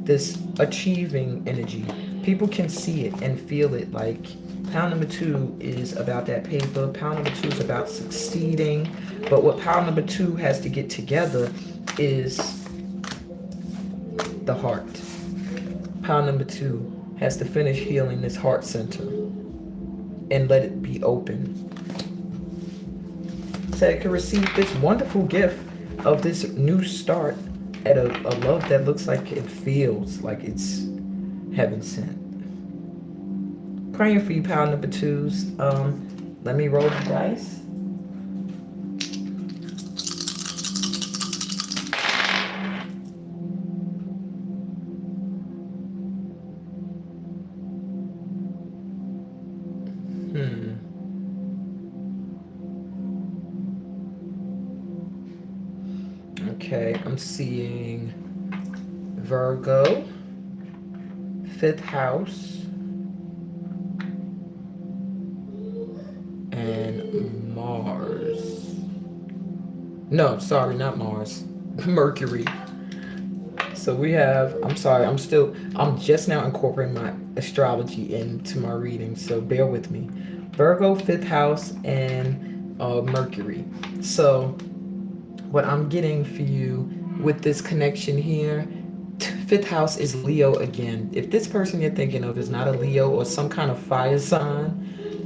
this achieving energy. People can see it and feel it. Like, pile number 2 is about that paper. Pile number 2 is about succeeding. But what pile number 2 has to get together is the heart. Pile number 2 has to finish healing this heart center and let it be open, so it can receive this wonderful gift of this new start at a love that looks like it feels like it's heaven sent. Praying for you, pile number twos. Let me roll the dice. Okay, I'm seeing Virgo, fifth house, and Mars. No, sorry, not Mars. Mercury. So we have, I'm just now incorporating my astrology into my reading, so bear with me. Virgo, fifth house, and Mercury. So what I'm getting for you with this connection here, fifth house is Leo again. If this person you're thinking of is not a Leo or some kind of fire sign,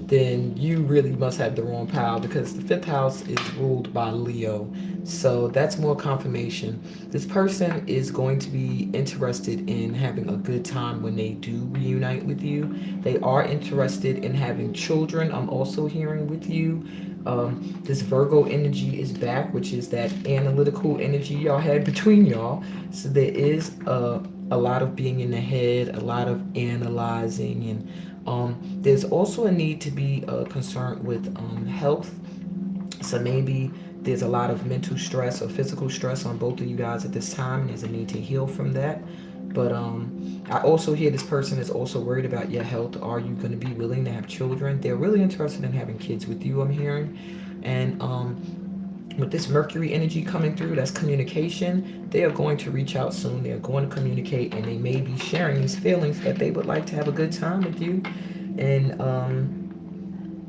then you really must have the wrong pile, because the fifth house is ruled by Leo. So that's more confirmation. This person is going to be interested in having a good time when they do reunite with you. They are interested in having children. I'm also hearing with you. This Virgo energy is back, which is that analytical energy y'all had between y'all. So there is a lot of being in the head, a lot of analyzing, and there's also a need to be concerned with health. So maybe there's a lot of mental stress or physical stress on both of you guys at this time, and there's a need to heal from that. But I also hear this person is also worried about your health. Are you going to be willing to have children? They're really interested in having kids with you, I'm hearing. And with this Mercury energy coming through, that's communication. They are going to reach out soon. They're going to communicate, and they may be sharing these feelings that they would like to have a good time with you. And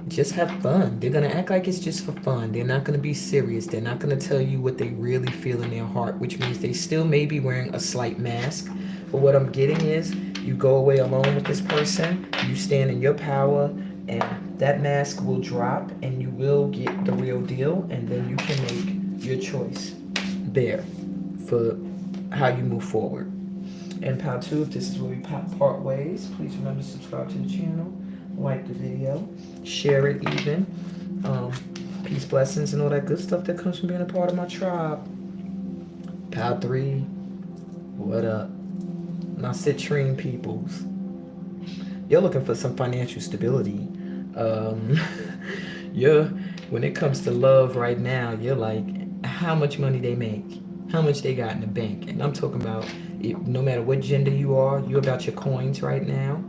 just have fun. They're going to act like it's just for fun. They're not going to be serious. They're not going to tell you what they really feel in their heart, which means they still may be wearing a slight mask. But what I'm getting is you go away alone with this person, you stand in your power, and that mask will drop, and you will get the real deal, and then you can make your choice there for how you move forward. And pile two, if this is where we part ways, please remember to subscribe to the channel, like the video, share it even. Peace, blessings, and all that good stuff that comes from being a part of my tribe. Pile three, what up? My citrine peoples. You're looking for some financial stability. When it comes to love right now, you're like, how much money they make, how much they got in the bank. And I'm talking about no matter what gender you are, you're about your coins right now.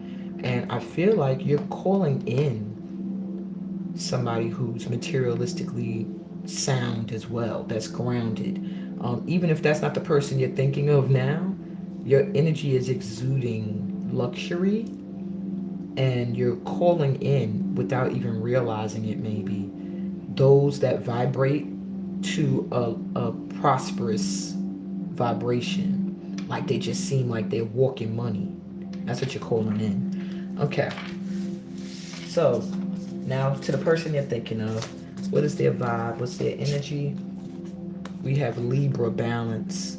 And I feel like you're calling in somebody who's materialistically sound as well, that's grounded. Even if that's not the person you're thinking of now, your energy is exuding luxury, and you're calling in without even realizing it, maybe those that vibrate to a prosperous vibration, like they just seem like they're walking money. That's what you're calling in. Okay, so now to the person you're thinking of, what is their vibe, what's their energy? We have Libra, balance.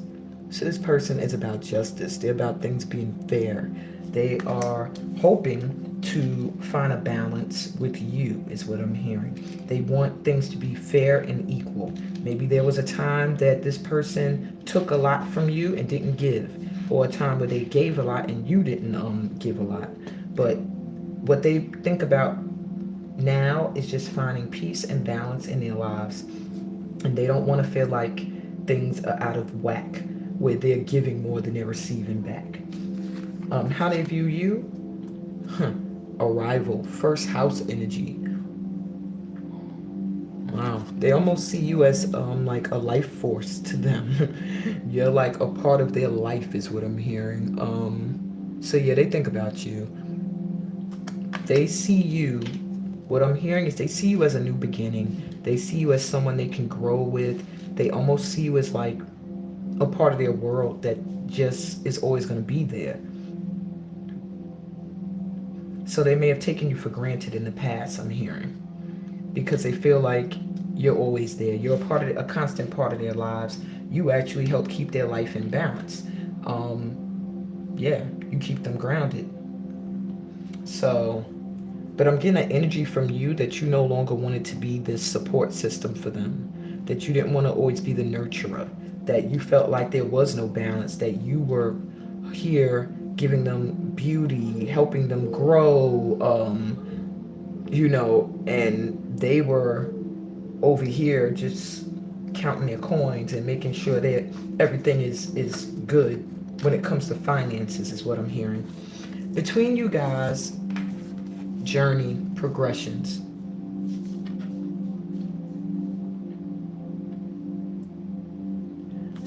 So this person is about justice. They're about things being fair. They are hoping to find a balance with you, is what I'm hearing. They want things to be fair and equal. Maybe there was a time that this person took a lot from you and didn't give, or a time where they gave a lot and you didn't give a lot. But what they think about now is just finding peace and balance in their lives. And they don't want to feel like things are out of whack, where they're giving more than they're receiving back. How they view you? Arrival, first house energy. Wow, they almost see you as like a life force to them. You're like a part of their life, is what I'm hearing. So yeah, they think about you. They see you. What I'm hearing is they see you as a new beginning. They see you as someone they can grow with. They almost see you as like a part of their world that just is always going to be there. So they may have taken you for granted in the past, I'm hearing, because they feel like you're always there. You're a constant part of their lives. you actually help keep their life in balance. Yeah, you keep them grounded. So, but I'm getting an energy from you that you no longer wanted to be this support system for them, that you didn't want to always be the nurturer, that you felt like there was no balance, that you were here giving them beauty, helping them grow, and they were over here just counting their coins and making sure that everything is good when it comes to finances, is what I'm hearing. Between you guys, journey progressions.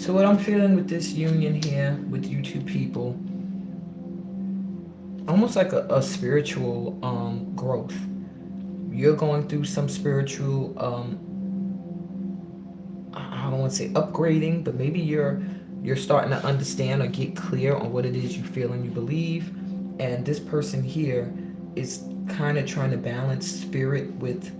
So what I'm feeling with this union here with you two people, almost like a spiritual growth. You're going through some spiritual I don't want to say upgrading, but maybe you're starting to understand or get clear on what it is you feel and you believe. And this person here is kind of trying to balance spirit with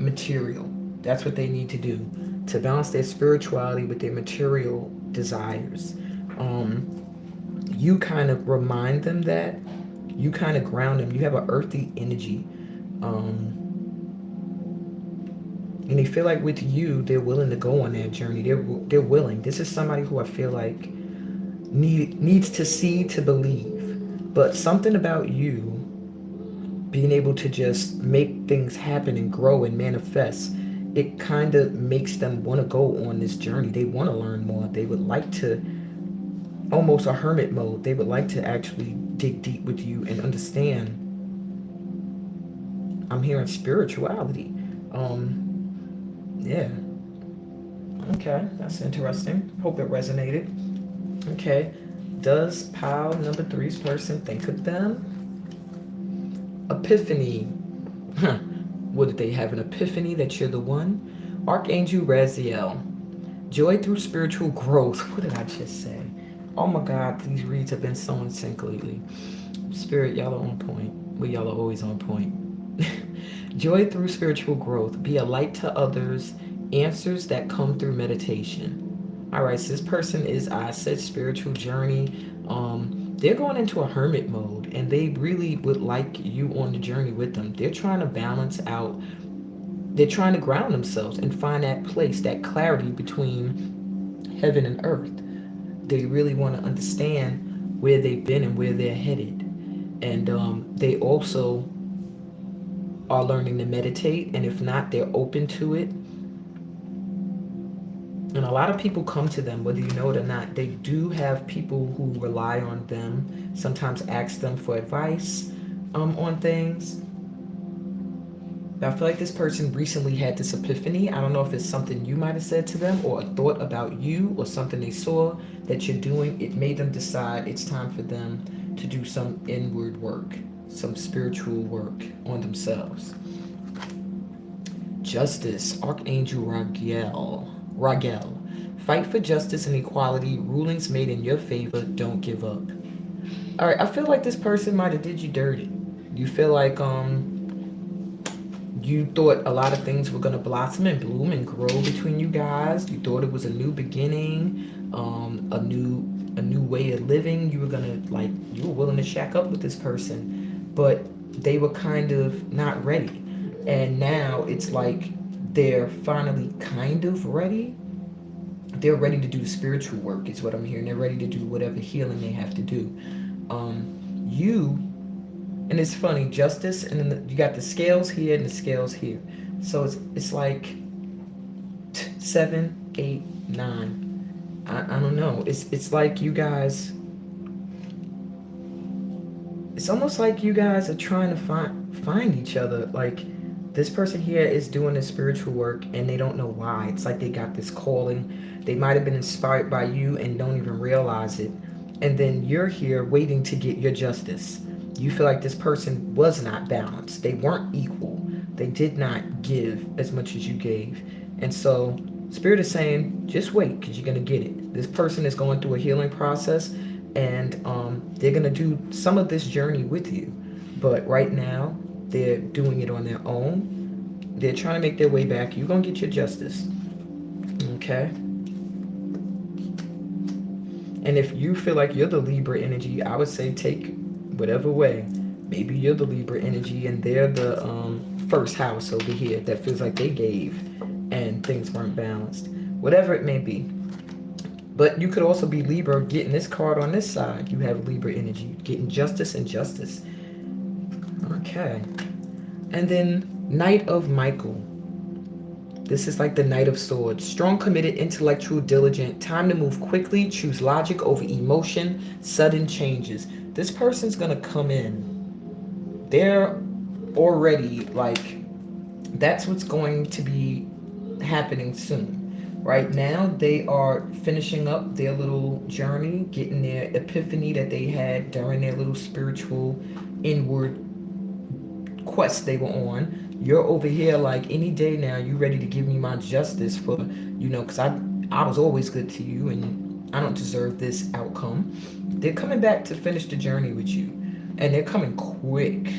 material. That's what they need to do, to balance their spirituality with their material desires. You kind of remind them that, you kind of ground them. You have an earthy energy. And they feel like with you, they're willing to go on that journey. They're willing. This is somebody who I feel like needs to see to believe. But something about you being able to just make things happen and grow and manifest, it kind of makes them want to go on this journey. They want to learn more. They would like to, almost a hermit mode. They would like to actually dig deep with you and understand. I'm hearing spirituality. Yeah. Okay, that's interesting. Hope it resonated. Okay. Does pile number three's person think of them? Epiphany. Huh. What did they have? An epiphany that you're the one? Archangel Raziel. Joy through spiritual growth. What did I just say? Oh my God, these reads have been so in sync lately. Spirit, y'all are on point. Well, y'all are always on point. Joy through spiritual growth. Be a light to others. Answers that come through meditation. All right, so this person is, I said, spiritual journey. They're going into a hermit mode, and they really would like you on the journey with them. They're trying to balance out. They're trying to ground themselves and find that place, that clarity between heaven and earth. They really want to understand where they've been and where they're headed. And they also are learning to meditate, and if not, they're open to it. And a lot of people come to them, whether you know it or not. They do have people who rely on them, sometimes ask them for advice on things. But I feel like this person recently had this epiphany. I don't know if it's something you might have said to them, or a thought about you, or something they saw that you're doing. It made them decide it's time for them to do some inward work, some spiritual work on themselves. Justice, Archangel Ragel. Fight for justice and equality. Rulings made in your favor. Don't give up. All right, I feel like this person might have did you dirty. You feel like you thought a lot of things were gonna blossom and bloom and grow between you guys. You thought it was a new beginning, a new way of living. You were willing to shack up with this person, but they were kind of not ready. And now it's like they're finally kind of ready. They're ready to do the spiritual work, is what I'm hearing. They're ready to do whatever healing they have to do. And it's funny, justice, and then you got the scales here and the scales here. So it's like 7, 8, 9. I don't know. It's like you guys. It's almost like you guys are trying to find each other. Like, this person here is doing the spiritual work and they don't know why. It's like they got this calling. They might have been inspired by you and don't even realize it. And then you're here waiting to get your justice. You feel like this person was not balanced. They weren't equal. They did not give as much as you gave. And so Spirit is saying, just wait, because you're going to get it. This person is going through a healing process, and they're going to do some of this journey with you. But right now, they're doing it on their own. They're trying to make their way back. You're going to get your justice. Okay? And if you feel like you're the Libra energy, I would say take whatever way. Maybe you're the Libra energy and they're the first house over here that feels like they gave and things weren't balanced. Whatever it may be. But you could also be Libra getting this card on this side. You have Libra energy, getting justice and justice. Okay. And then Knight of Michael. This is like the Knight of Swords. Strong, committed, intellectual, diligent. Time to move quickly. Choose logic over emotion. Sudden changes. This person's going to come in. They're already like, that's what's going to be happening soon. Right now, they are finishing up their little journey, getting their epiphany that they had during their little spiritual inward quest they were on. You're over here like any day now, you ready to give me my justice for, because I was always good to you and I don't deserve this outcome. They're coming back to finish the journey with you. And they're coming quick.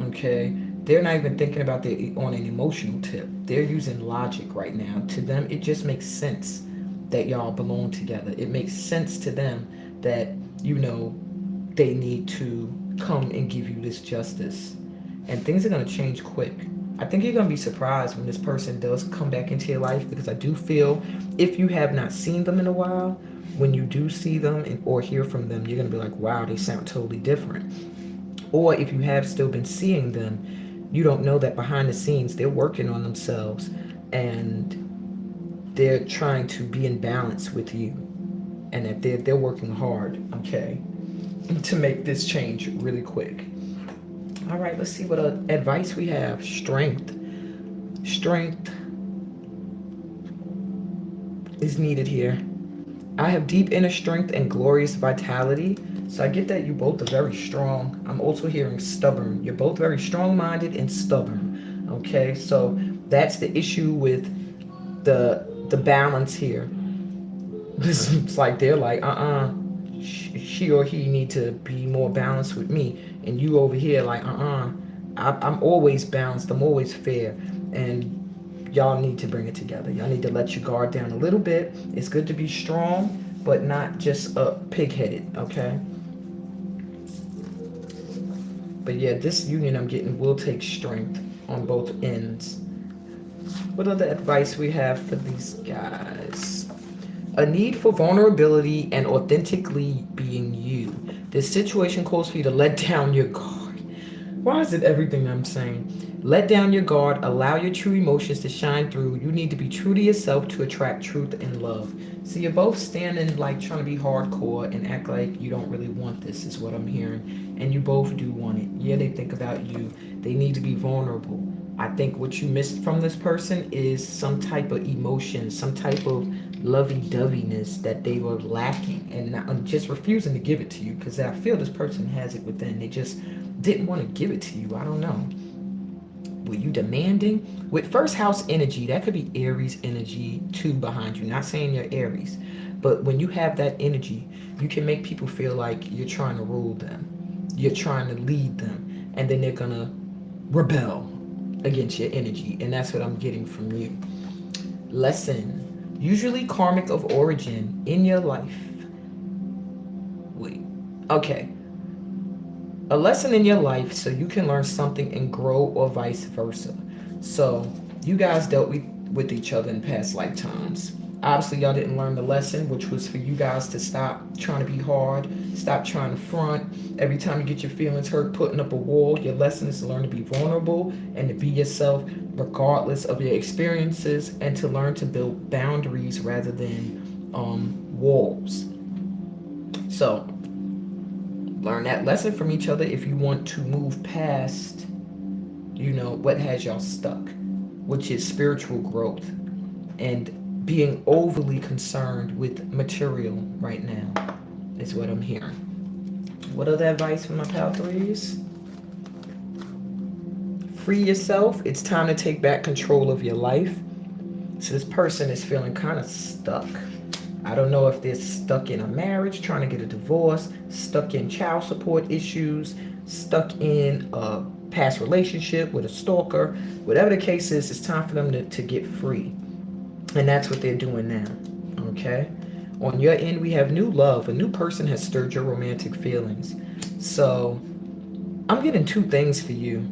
Okay? They're not even thinking about it on an emotional tip. They're using logic right now. To them, it just makes sense that y'all belong together. It makes sense to them that, they need to come and give you this justice. And things are going to change quick. I think you're going to be surprised when this person does come back into your life, because I do feel if you have not seen them in a while, when you do see them or hear from them, you're going to be like, wow, they sound totally different. Or if you have still been seeing them, you don't know that behind the scenes they're working on themselves and they're trying to be in balance with you, and that they're working hard, okay, to make this change really quick. All right, let's see what advice we have. Strength is needed here. I have deep inner strength and glorious vitality. So I get that you both are very strong. I'm also hearing stubborn. You're both very strong-minded and stubborn. Okay, so that's the issue with the balance here. It's like they're like, she or he need to be more balanced with me. And you over here like, I'm always balanced. I'm always fair. And y'all need to bring it together. Y'all need to let your guard down a little bit. It's good to be strong, but not just pig-headed, okay? But yeah, this union I'm getting will take strength on both ends. What other advice we have for these guys? A need for vulnerability and authentically being you. This situation calls for you to let down your guard. Why is it everything I'm saying? Let down your guard. Allow your true emotions to shine through. You need to be true to yourself to attract truth and love. So you're both standing like trying to be hardcore and act like you don't really want this, is what I'm hearing. And you both do want it. Yeah, they think about you. They need to be vulnerable. I think what you missed from this person is some type of emotion, some type of lovey-doveyness that they were lacking, and I'm just refusing to give it to you, because I feel this person has it within. They just didn't want to give it to you. I don't know. Were you demanding? With first house energy, that could be Aries energy too behind you. Not saying you're Aries, but when you have that energy, you can make people feel like you're trying to rule them. You're trying to lead them, and then they're gonna rebel against your energy, and that's what I'm getting from you. Lesson. Usually karmic of origin in your life. Wait. Okay. A lesson in your life so you can learn something and grow, or vice versa. So you guys dealt with each other in past lifetimes. Obviously, y'all didn't learn the lesson, which was for you guys to stop trying to be hard, stop trying to front. Every time you get your feelings hurt, putting up a wall. Your lesson is to learn to be vulnerable and to be yourself regardless of your experiences, and to learn to build boundaries rather than walls. So learn that lesson from each other if you want to move past, what has y'all stuck, which is spiritual growth and being overly concerned with material right now, is what I'm hearing. What other advice from my pal threes? Free yourself. It's time to take back control of your life. So this person is feeling kind of stuck. I don't know if they're stuck in a marriage, trying to get a divorce, stuck in child support issues, stuck in a past relationship with a stalker. Whatever the case is, it's time for them to get free. And that's what they're doing now, okay? On your end, we have new love. A new person has stirred your romantic feelings. So I'm getting two things for you.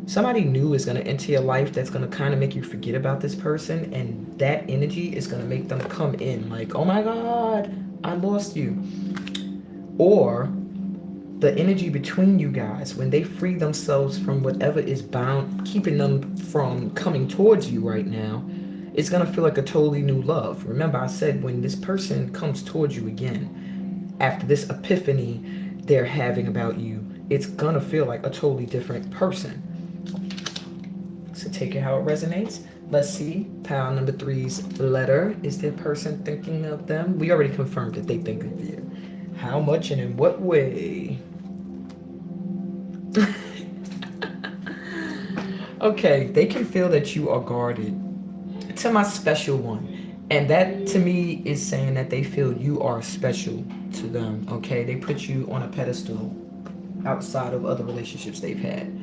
Somebody new is going to enter your life that's going to kind of make you forget about this person, and that energy is going to make them come in like, oh my God, I lost you. Or the energy between you guys, when they free themselves from whatever is bound, keeping them from coming towards you right now, it's going to feel like a totally new love. Remember, I said when this person comes towards you again, after this epiphany they're having about you, it's going to feel like a totally different person. So take it how it resonates. Let's see, pile number three's letter. Is their person thinking of them? We already confirmed that they think of you. How much and in what way? Okay, they can feel that you are guarded. To my special one. And that to me is saying that they feel you are special to them. Okay, they put you on a pedestal outside of other relationships they've had.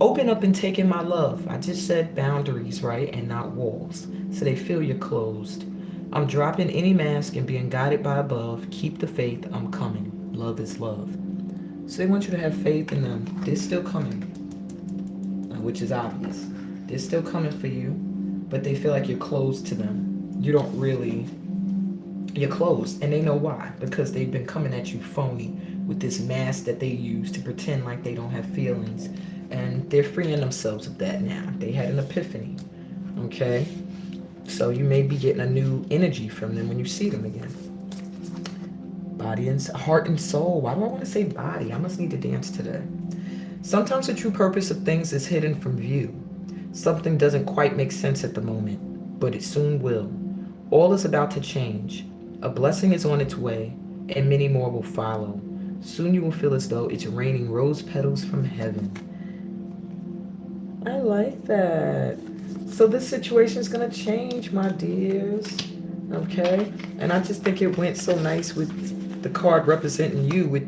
Open up and take in my love. I just said boundaries, right? And not walls. So they feel you're closed. I'm dropping any mask and being guided by above. Keep the faith. I'm coming. Love is love. So they want you to have faith in them. They're still coming, which is obvious. They're still coming for you, but they feel like you're closed to them. You don't really, you're closed, and they know why. Because they've been coming at you phony with this mask that they use to pretend like they don't have feelings. And they're freeing themselves of that now. They had an epiphany, okay? So you may be getting a new energy from them when you see them again. Body and heart and soul. Why do I want to say body? I must need to dance today. Sometimes the true purpose of things is hidden from view. Something doesn't quite make sense at the moment, but it soon will. All is about to change. A blessing is on its way, and many more will follow. Soon you will feel as though it's raining rose petals from heaven. I like that. So this situation is going to change, my dears. Okay? And I just think it went so nice with the card representing you with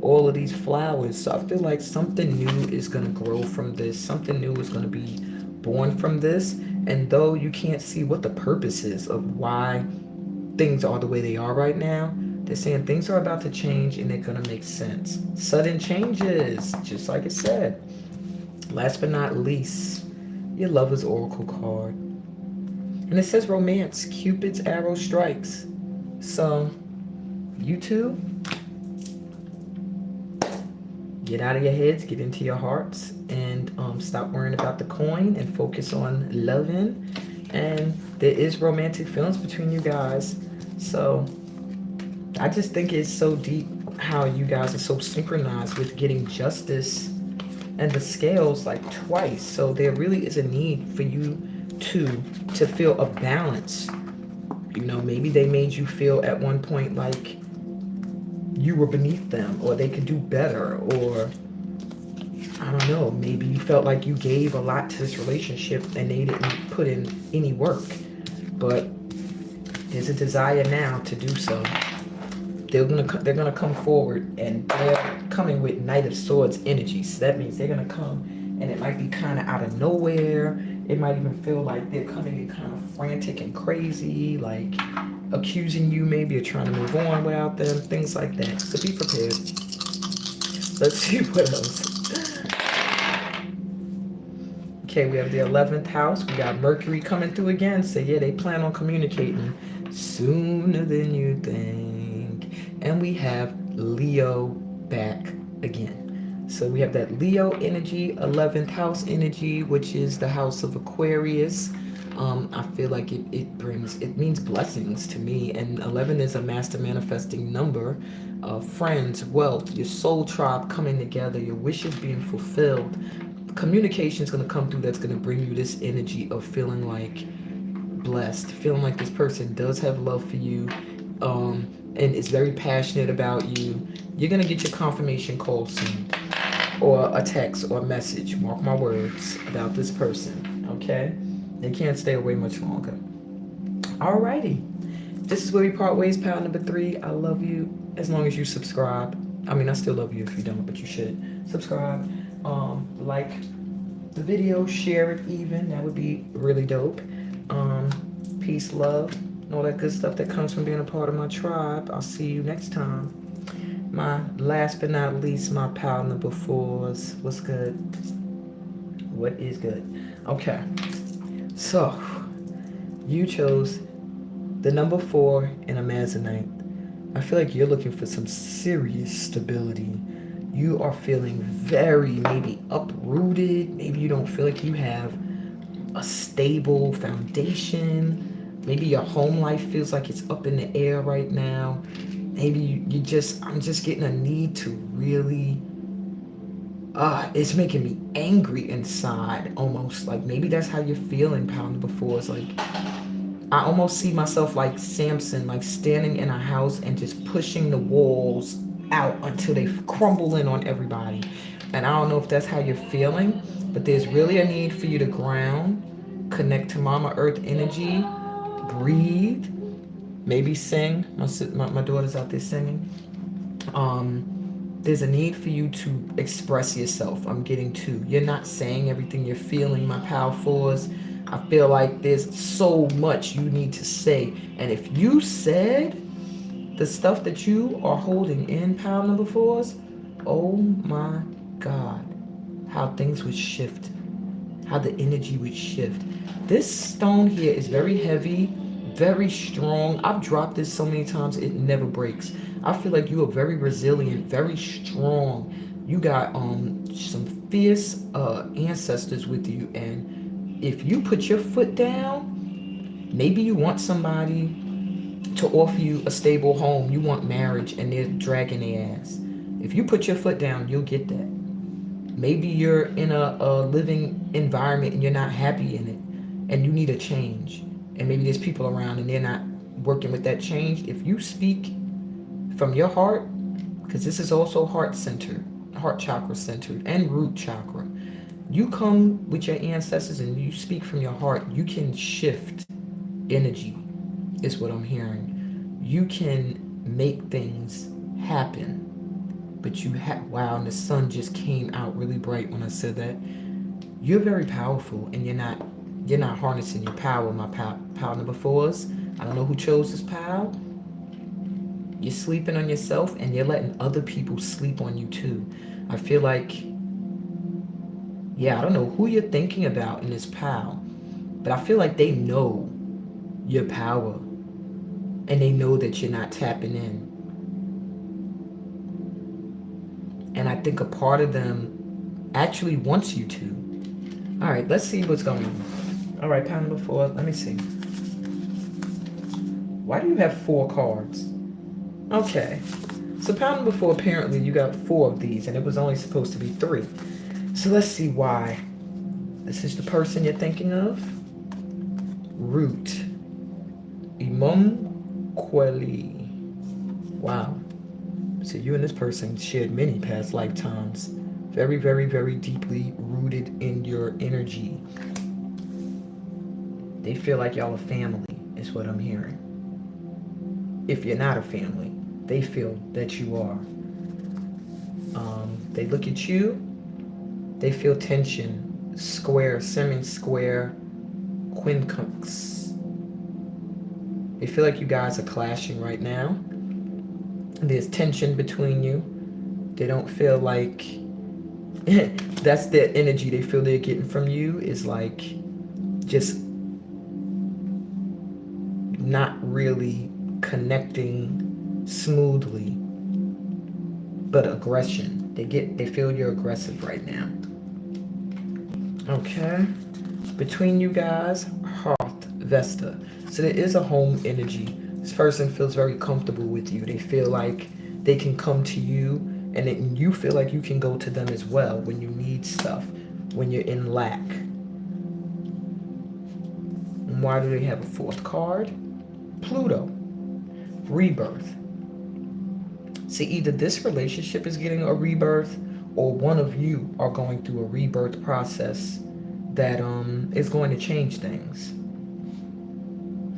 all of these flowers. So I feel like something new is going to grow from this. Something new is going to be born from this. And though you can't see what the purpose is of why things are the way they are right now, they're saying things are about to change and they're going to make sense. Sudden changes, just like it said. Last but not least, your Lover's Oracle card. And it says romance, Cupid's arrow strikes. So, you two, get out of your heads, get into your hearts, and stop worrying about the coin and focus on loving. And there is romantic feelings between you guys. So, I just think it's so deep how you guys are so synchronized with getting justice and the scales like twice. So there really is a need for you to feel a balance. You know, maybe they made you feel at one point like you were beneath them, or they could do better, or I don't know, maybe you felt like you gave a lot to this relationship and they didn't put in any work. But there's a desire now to do so. They're gonna come forward, and they're coming with Knight of Swords energy. So that means they're gonna come, and it might be kind of out of nowhere. It might even feel like they're coming in kind of frantic and crazy, like accusing you maybe of trying to move on without them, things like that. So be prepared. Let's see what else. Okay, we have the 11th house. We got Mercury coming through again. So yeah, they plan on communicating sooner than you think. And we have Leo back again. So we have that Leo energy, 11th house energy, which is the house of Aquarius. I feel like it means blessings to me. And 11 is a master manifesting number. Friends, wealth, your soul tribe coming together, your wishes being fulfilled. Communication is going to come through that's going to bring you this energy of feeling like blessed, feeling like this person does have love for you, and is very passionate about you. You're going to get your confirmation call soon, or a text or a message, mark my words, about this person, okay? They can't stay away much longer. Alrighty. This is where we part ways, pal number 3. I love you as long as you subscribe. I mean, I still love you if you don't, but you should subscribe. Like the video, share it even. That would be really dope. Peace, love, and all that good stuff that comes from being a part of my tribe. I'll see you next time. My last but not least, my pal number 4s. What's good? What is good? Okay, so you chose the number 4 in Amazonite. I feel like you're looking for some serious stability. You are feeling very maybe uprooted. Maybe you don't feel like you have a stable foundation. Maybe your home life feels like it's up in the air right now. Maybe I'm just getting a need to really, it's making me angry inside almost. Like maybe that's how you're feeling, pound before. It's like, I almost see myself like Samson, like standing in a house and just pushing the walls out until they crumble in on everybody. And I don't know if that's how you're feeling, but there's really a need for you to ground, connect to Mama Earth energy, breathe, maybe sing. My daughter's out there singing. There's a need for you to express yourself. I'm getting to. You're not saying everything you're feeling, my powerfuls. I feel like there's so much you need to say. And if you said the stuff that you are holding in, pile number 4s, oh my God, how things would shift, how the energy would shift. This stone here is very heavy, very strong. I've dropped this so many times, it never breaks. I feel like you are very resilient, very strong. You got some fierce ancestors with you, and if you put your foot down, maybe you want somebody to offer you a stable home. You want marriage, and they're dragging their ass. If you put your foot down, you'll get that. Maybe you're in a living environment and you're not happy in it, and you need a change. And maybe there's people around and they're not working with that change. If you speak from your heart, because this is also heart centered, heart chakra centered, and root chakra. You come with your ancestors and you speak from your heart, you can shift energy, is what I'm hearing. You can make things happen. But you have, wow, and the sun just came out really bright when I said that. You're very powerful, and you're not harnessing your power, my pal number 4s. I don't know who chose this pal. You're sleeping on yourself, and you're letting other people sleep on you too. I feel like, yeah, I don't know who you're thinking about in this pal, but I feel like they know your power, and they know that you're not tapping in. And I think a part of them actually wants you to. All right, let's see what's going on. All right, pound number 4, let me see. Why do you have 4 cards? Okay, so pound number 4, apparently you got 4 of these, and it was only supposed to be 3. So let's see why. This is the person you're thinking of. Root. Imam Kweli. Wow. So you and this person shared many past lifetimes. Very, very, very deeply rooted in your energy. They feel like y'all a family, is what I'm hearing. If you're not a family, they feel that you are. They look at you, they feel tension, square, semi-square, quincunx. They feel like you guys are clashing right now. There's tension between you. They don't feel like that's their energy they feel they're getting from you, is like just not really connecting smoothly, but aggression. They feel you're aggressive right now. Okay. Between you guys, Hearth, Vesta. So there is a home energy. This person feels very comfortable with you. They feel like they can come to you, and then you feel like you can go to them as well when you need stuff, when you're in lack. And why do they have a 4th card? Pluto. Rebirth. See, either this relationship is getting a rebirth, or one of you are going through a rebirth process that is going to change things.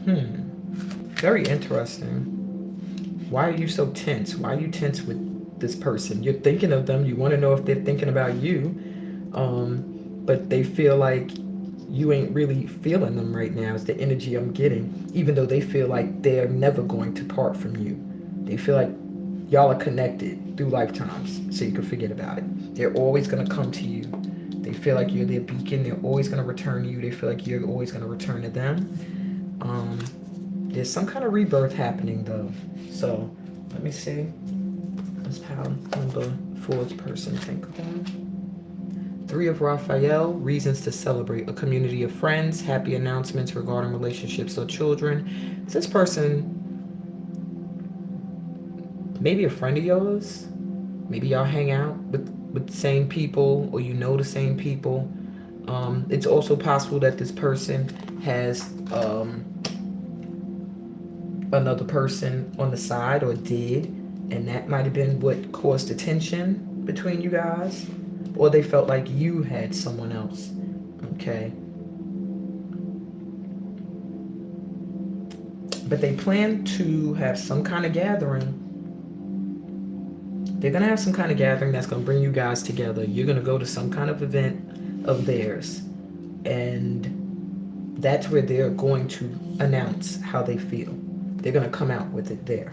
Very interesting. Why are you so tense? Why are you tense with this person? You're thinking of them. You want to know if they're thinking about you. But they feel like you ain't really feeling them right now is the energy I'm getting, even though they feel like they're never going to part from you. They feel like y'all are connected through lifetimes, so you can forget about it. They're always going to come to you. They feel like you're their beacon. They're always going to return to you. They feel like you're always going to return to them. There's some kind of rebirth happening, though. So let me see. What's how number 4's person think about? 3 of Raphael, reasons to celebrate. A community of friends, happy announcements regarding relationships or children. Is this person maybe a friend of yours? Maybe y'all hang out with the same people, or you know the same people. It's also possible that this person has another person on the side, or did, and that might have been what caused the tension between you guys, or they felt like you had someone else. Okay. But they plan to have some kind of gathering. They're going to have some kind of gathering that's going to bring you guys together. You're going to go to some kind of event of theirs, and that's where they're going to announce how they feel. They're going to come out with it there.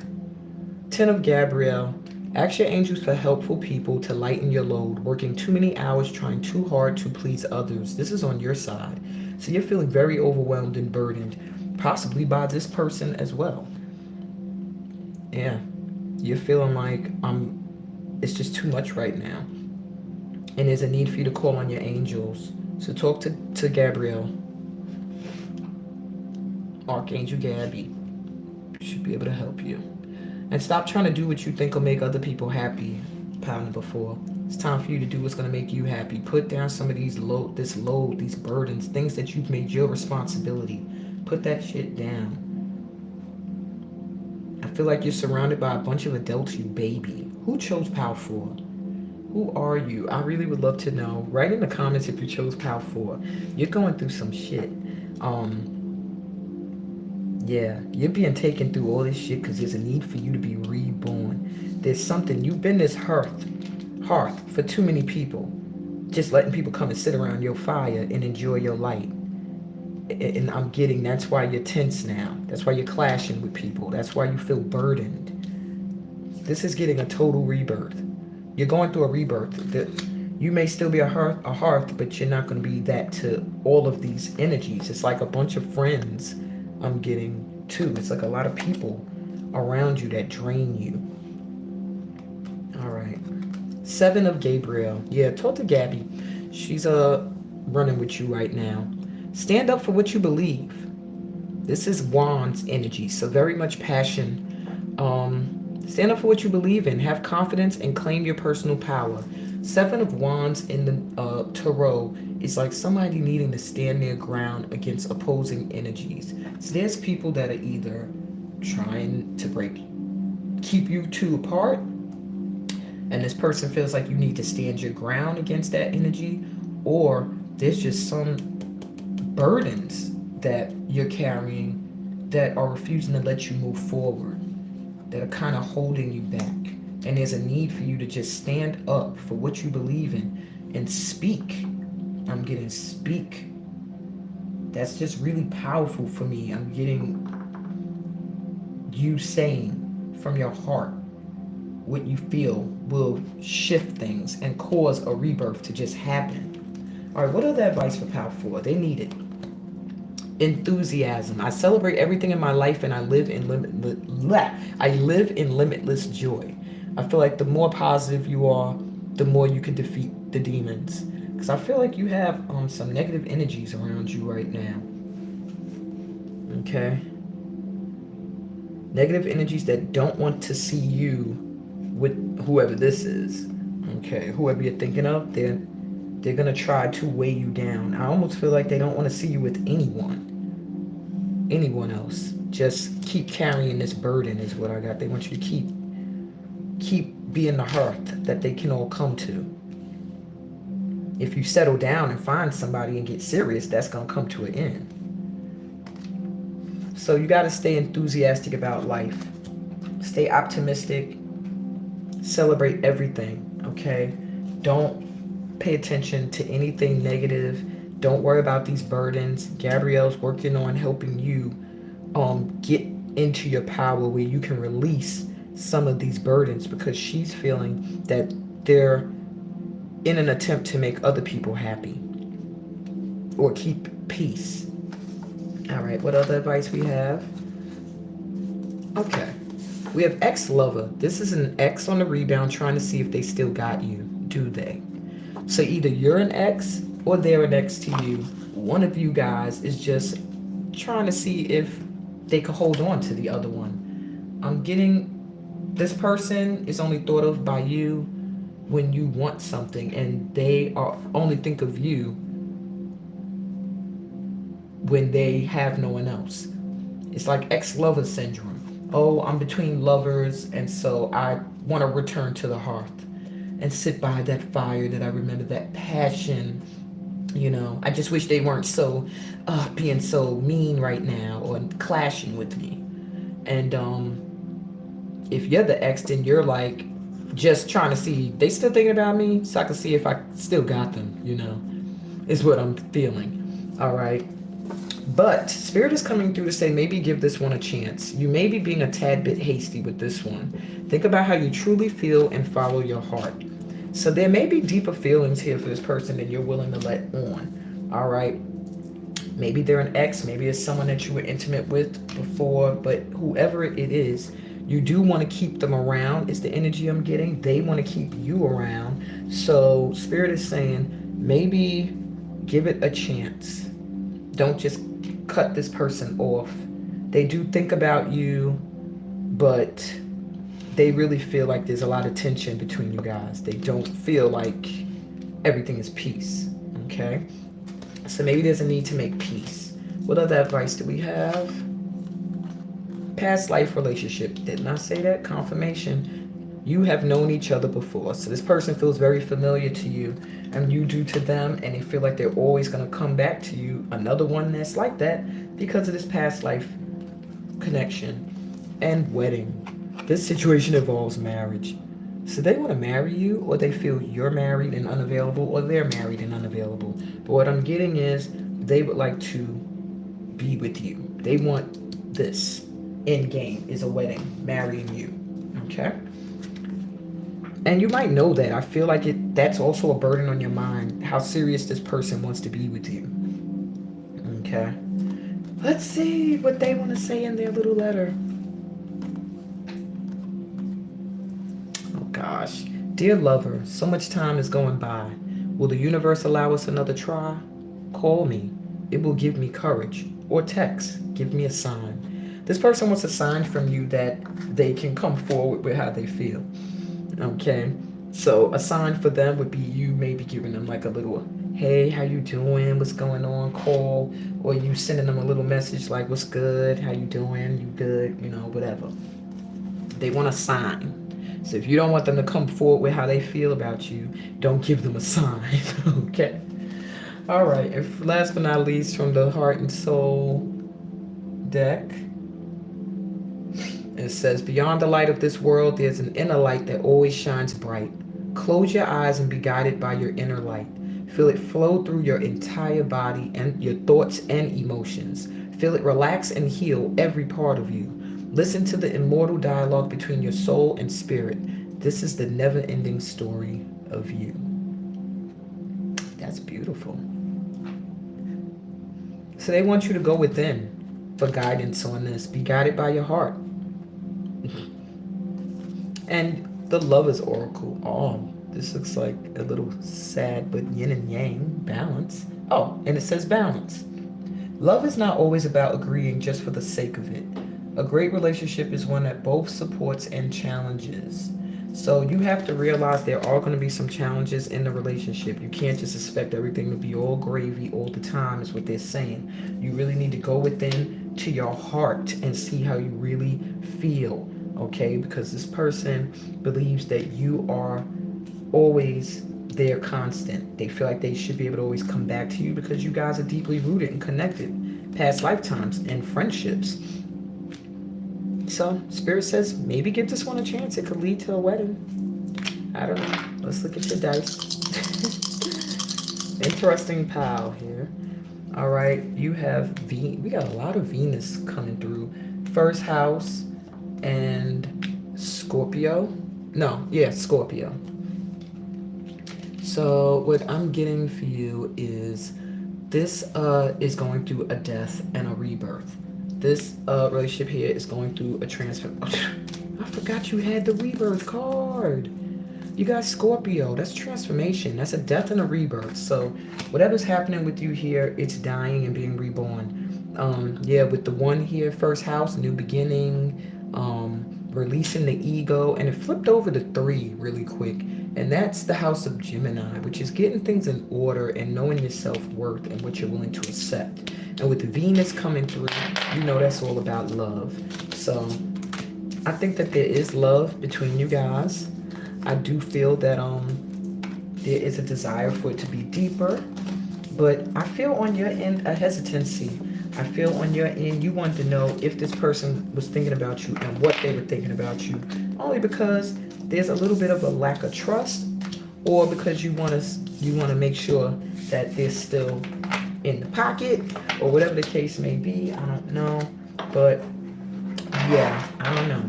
10 of Gabrielle. Ask your angels for helpful people to lighten your load. Working too many hours, trying too hard to please others. This is on your side. So you're feeling very overwhelmed and burdened, possibly by this person as well. Yeah. You're feeling like it's just too much right now. And there's a need for you to call on your angels. So talk to Gabrielle. Archangel Gabby should be able to help you. And stop trying to do what you think will make other people happy. Pile number 4. It's time for you to do what's going to make you happy. Put down some of these this load, these burdens, things that you've made your responsibility. Put that shit down. I feel like you're surrounded by a bunch of adults, you baby. Who chose Pile 4? Who are you? I really would love to know. Write in the comments if you chose Pile 4. You're going through some shit. Yeah, you're being taken through all this shit because there's a need for you to be reborn. There's something, you've been this hearth for too many people. Just letting people come and sit around your fire and enjoy your light. And I'm getting, that's why you're tense now. That's why you're clashing with people. That's why you feel burdened. This is getting a total rebirth. You're going through a rebirth. You may still be a hearth, but you're not going to be that to all of these energies. It's like a bunch of friends I'm getting too. It's like a lot of people around you that drain you. All right. 7 of Gabriel. Yeah, talk to Gabby. She's running with you right now. Stand up for what you believe. This is Wands energy, so very much passion. Stand up for what you believe in. Have confidence and claim your personal power. 7 of Wands in the Tarot is like somebody needing to stand their ground against opposing energies. So there's people that are either trying to keep you two apart, and this person feels like you need to stand your ground against that energy, or there's just some burdens that you're carrying that are refusing to let you move forward, that are kind of holding you back. And there's a need for you to just stand up for what you believe in and speak. I'm getting speak. That's just really powerful for me. I'm getting you saying from your heart what you feel will shift things and cause a rebirth to just happen. All right, what other advice for Pile 4? They need it. Enthusiasm. I celebrate everything in my life, and I live in limitless joy. I feel like the more positive you are, the more you can defeat the demons. Because I feel like you have some negative energies around you right now. Okay? Negative energies that don't want to see you with whoever this is. Okay? Whoever you're thinking of, they're going to try to weigh you down. I almost feel like they don't want to see you with anyone else. Just keep carrying this burden is what I got. They want you to keep being the hearth that they can all come to. If you settle down and find somebody and get serious, that's going to come to an end. So you got to stay enthusiastic about life. Stay optimistic. Celebrate everything, okay? Don't pay attention to anything negative. Don't worry about these burdens. Gabrielle's working on helping you get into your power where you can release some of these burdens, because she's feeling that they're in an attempt to make other people happy or keep peace. All right, what other advice we have? Okay, we have ex-lover. This is an ex on the rebound trying to see if they still got you. Do they? So either you're an ex or they're an ex to you. One of you guys is just trying to see if they could hold on to the other one. I'm getting this person is only thought of by you when you want something, and they are only think of you when they have no one else. It's like ex-lover syndrome. Oh, I'm between lovers, and so I want to return to the hearth and sit by that fire that I remember, that passion. You know, I just wish they weren't so being so mean right now or clashing with me. And if you're the ex, then you're like just trying to see they still thinking about me, so I can see if I still got them. You know, is what I'm feeling. All right. But Spirit is coming through to say maybe give this one a chance. You may be being a tad bit hasty with this one. Think about how you truly feel and follow your heart. So there may be deeper feelings here for this person than you're willing to let on. All right. Maybe they're an ex. Maybe it's someone that you were intimate with before. But whoever it is, you do want to keep them around. Is the energy I'm getting. They want to keep you around. So Spirit is saying maybe give it a chance. Don't just cut this person off. They do think about you, but they really feel like there's a lot of tension between you guys. They don't feel like everything is peace. Okay? So maybe there's a need to make peace. What other advice do we have? Past life relationship. Didn't I say that? Confirmation. You have known each other before. So this person feels very familiar to you, and you do to them, and they feel like they're always going to come back to you. Another one that's like that because of this past life connection. And wedding. This situation involves marriage. So they want to marry you, or they feel you're married and unavailable, or they're married and unavailable. But what I'm getting is they would like to be with you. They want this end game is a wedding, marrying you. Okay? And you might know that. I feel like that's also a burden on your mind, how serious this person wants to be with you. Okay? Let's see what they want to say in their little letter. Oh gosh. Dear lover, so much time is going by. Will the universe allow us another try? Call me. It will give me courage. Or text. Give me a sign. This person wants a sign from you that they can come forward with how they feel. Okay, so a sign for them would be you maybe giving them like a little, hey, how you doing? What's going on? Call, or you sending them a little message like, what's good? How you doing? You good? You know, whatever. They want a sign. So if you don't want them to come forward with how they feel about you, don't give them a sign. Okay. All right. And last but not least, from the Heart and Soul deck. It says, beyond the light of this world, there's an inner light that always shines bright. Close your eyes and be guided by your inner light. Feel it flow through your entire body and your thoughts and emotions. Feel it relax and heal every part of you. Listen to the immortal dialogue between your soul and spirit. This is the never-ending story of you. That's beautiful. So they want you to go within for guidance on this. Be guided by your heart. And the Lover's Oracle. Oh, this looks like a little sad, but yin and yang, balance. Oh, and it says balance. Love is not always about agreeing just for the sake of it. A great relationship is one that both supports and challenges. So you have to realize there are going to be some challenges in the relationship. You can't just expect everything to be all gravy all the time, is what they're saying. You really need to go within to your heart and see how you really feel. Okay, because this person believes that you are always their constant. They feel like they should be able to always come back to you because you guys are deeply rooted and connected, past lifetimes and friendships. So Spirit says maybe give this one a chance. It could lead to a wedding. I don't know. Let's look at your dice. Interesting pile here. All right, you have we got a lot of Venus coming through. First house and Scorpio. No, yeah, Scorpio. So what I'm getting for you is this is going through a death and a rebirth. This relationship here is going through a transfer. I forgot you had the rebirth card. You got Scorpio. That's transformation. That's a death and a rebirth. So whatever's happening with you here, it's dying and being reborn. Yeah, with the one here, first house, new beginning, releasing the ego, and it flipped over to 3 really quick. And that's the house of Gemini, which is getting things in order and knowing your self-worth and what you're willing to accept. And with Venus coming through, you know that's all about love. So I think that there is love between you guys. I do feel that there is a desire for it to be deeper, but I feel on your end a hesitancy. I feel on your end you want to know if this person was thinking about you and what they were thinking about you, only because there's a little bit of a lack of trust, or because you want to make sure that they're still in the pocket, or whatever the case may be. I don't know, but yeah, I don't know.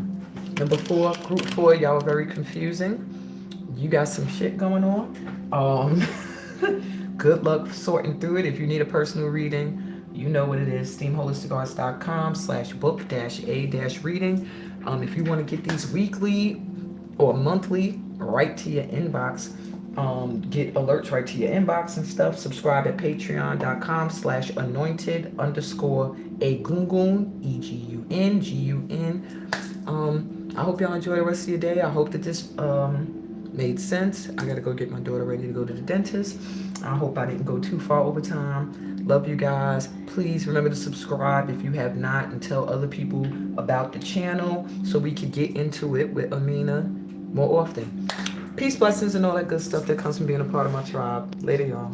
Number 4, group 4, y'all are very confusing. You got some shit going on. Good luck sorting through it. If you need a personal reading, you know what it is. steamholisticarts.com/book-a-reading. If you want to get these weekly or monthly right to your inbox, get alerts right to your inbox and stuff, subscribe at patreon.com/anointed_agungun, EGUNGUN. I hope y'all enjoy the rest of your day. I hope that this made sense. I gotta go get my daughter ready to go to the dentist. I hope I didn't go too far over time. Love you guys. Please remember to subscribe if you have not, and tell other people about the channel so we can get into it with Amina more often. Peace, blessings, and all that good stuff that comes from being a part of my tribe. Later, y'all.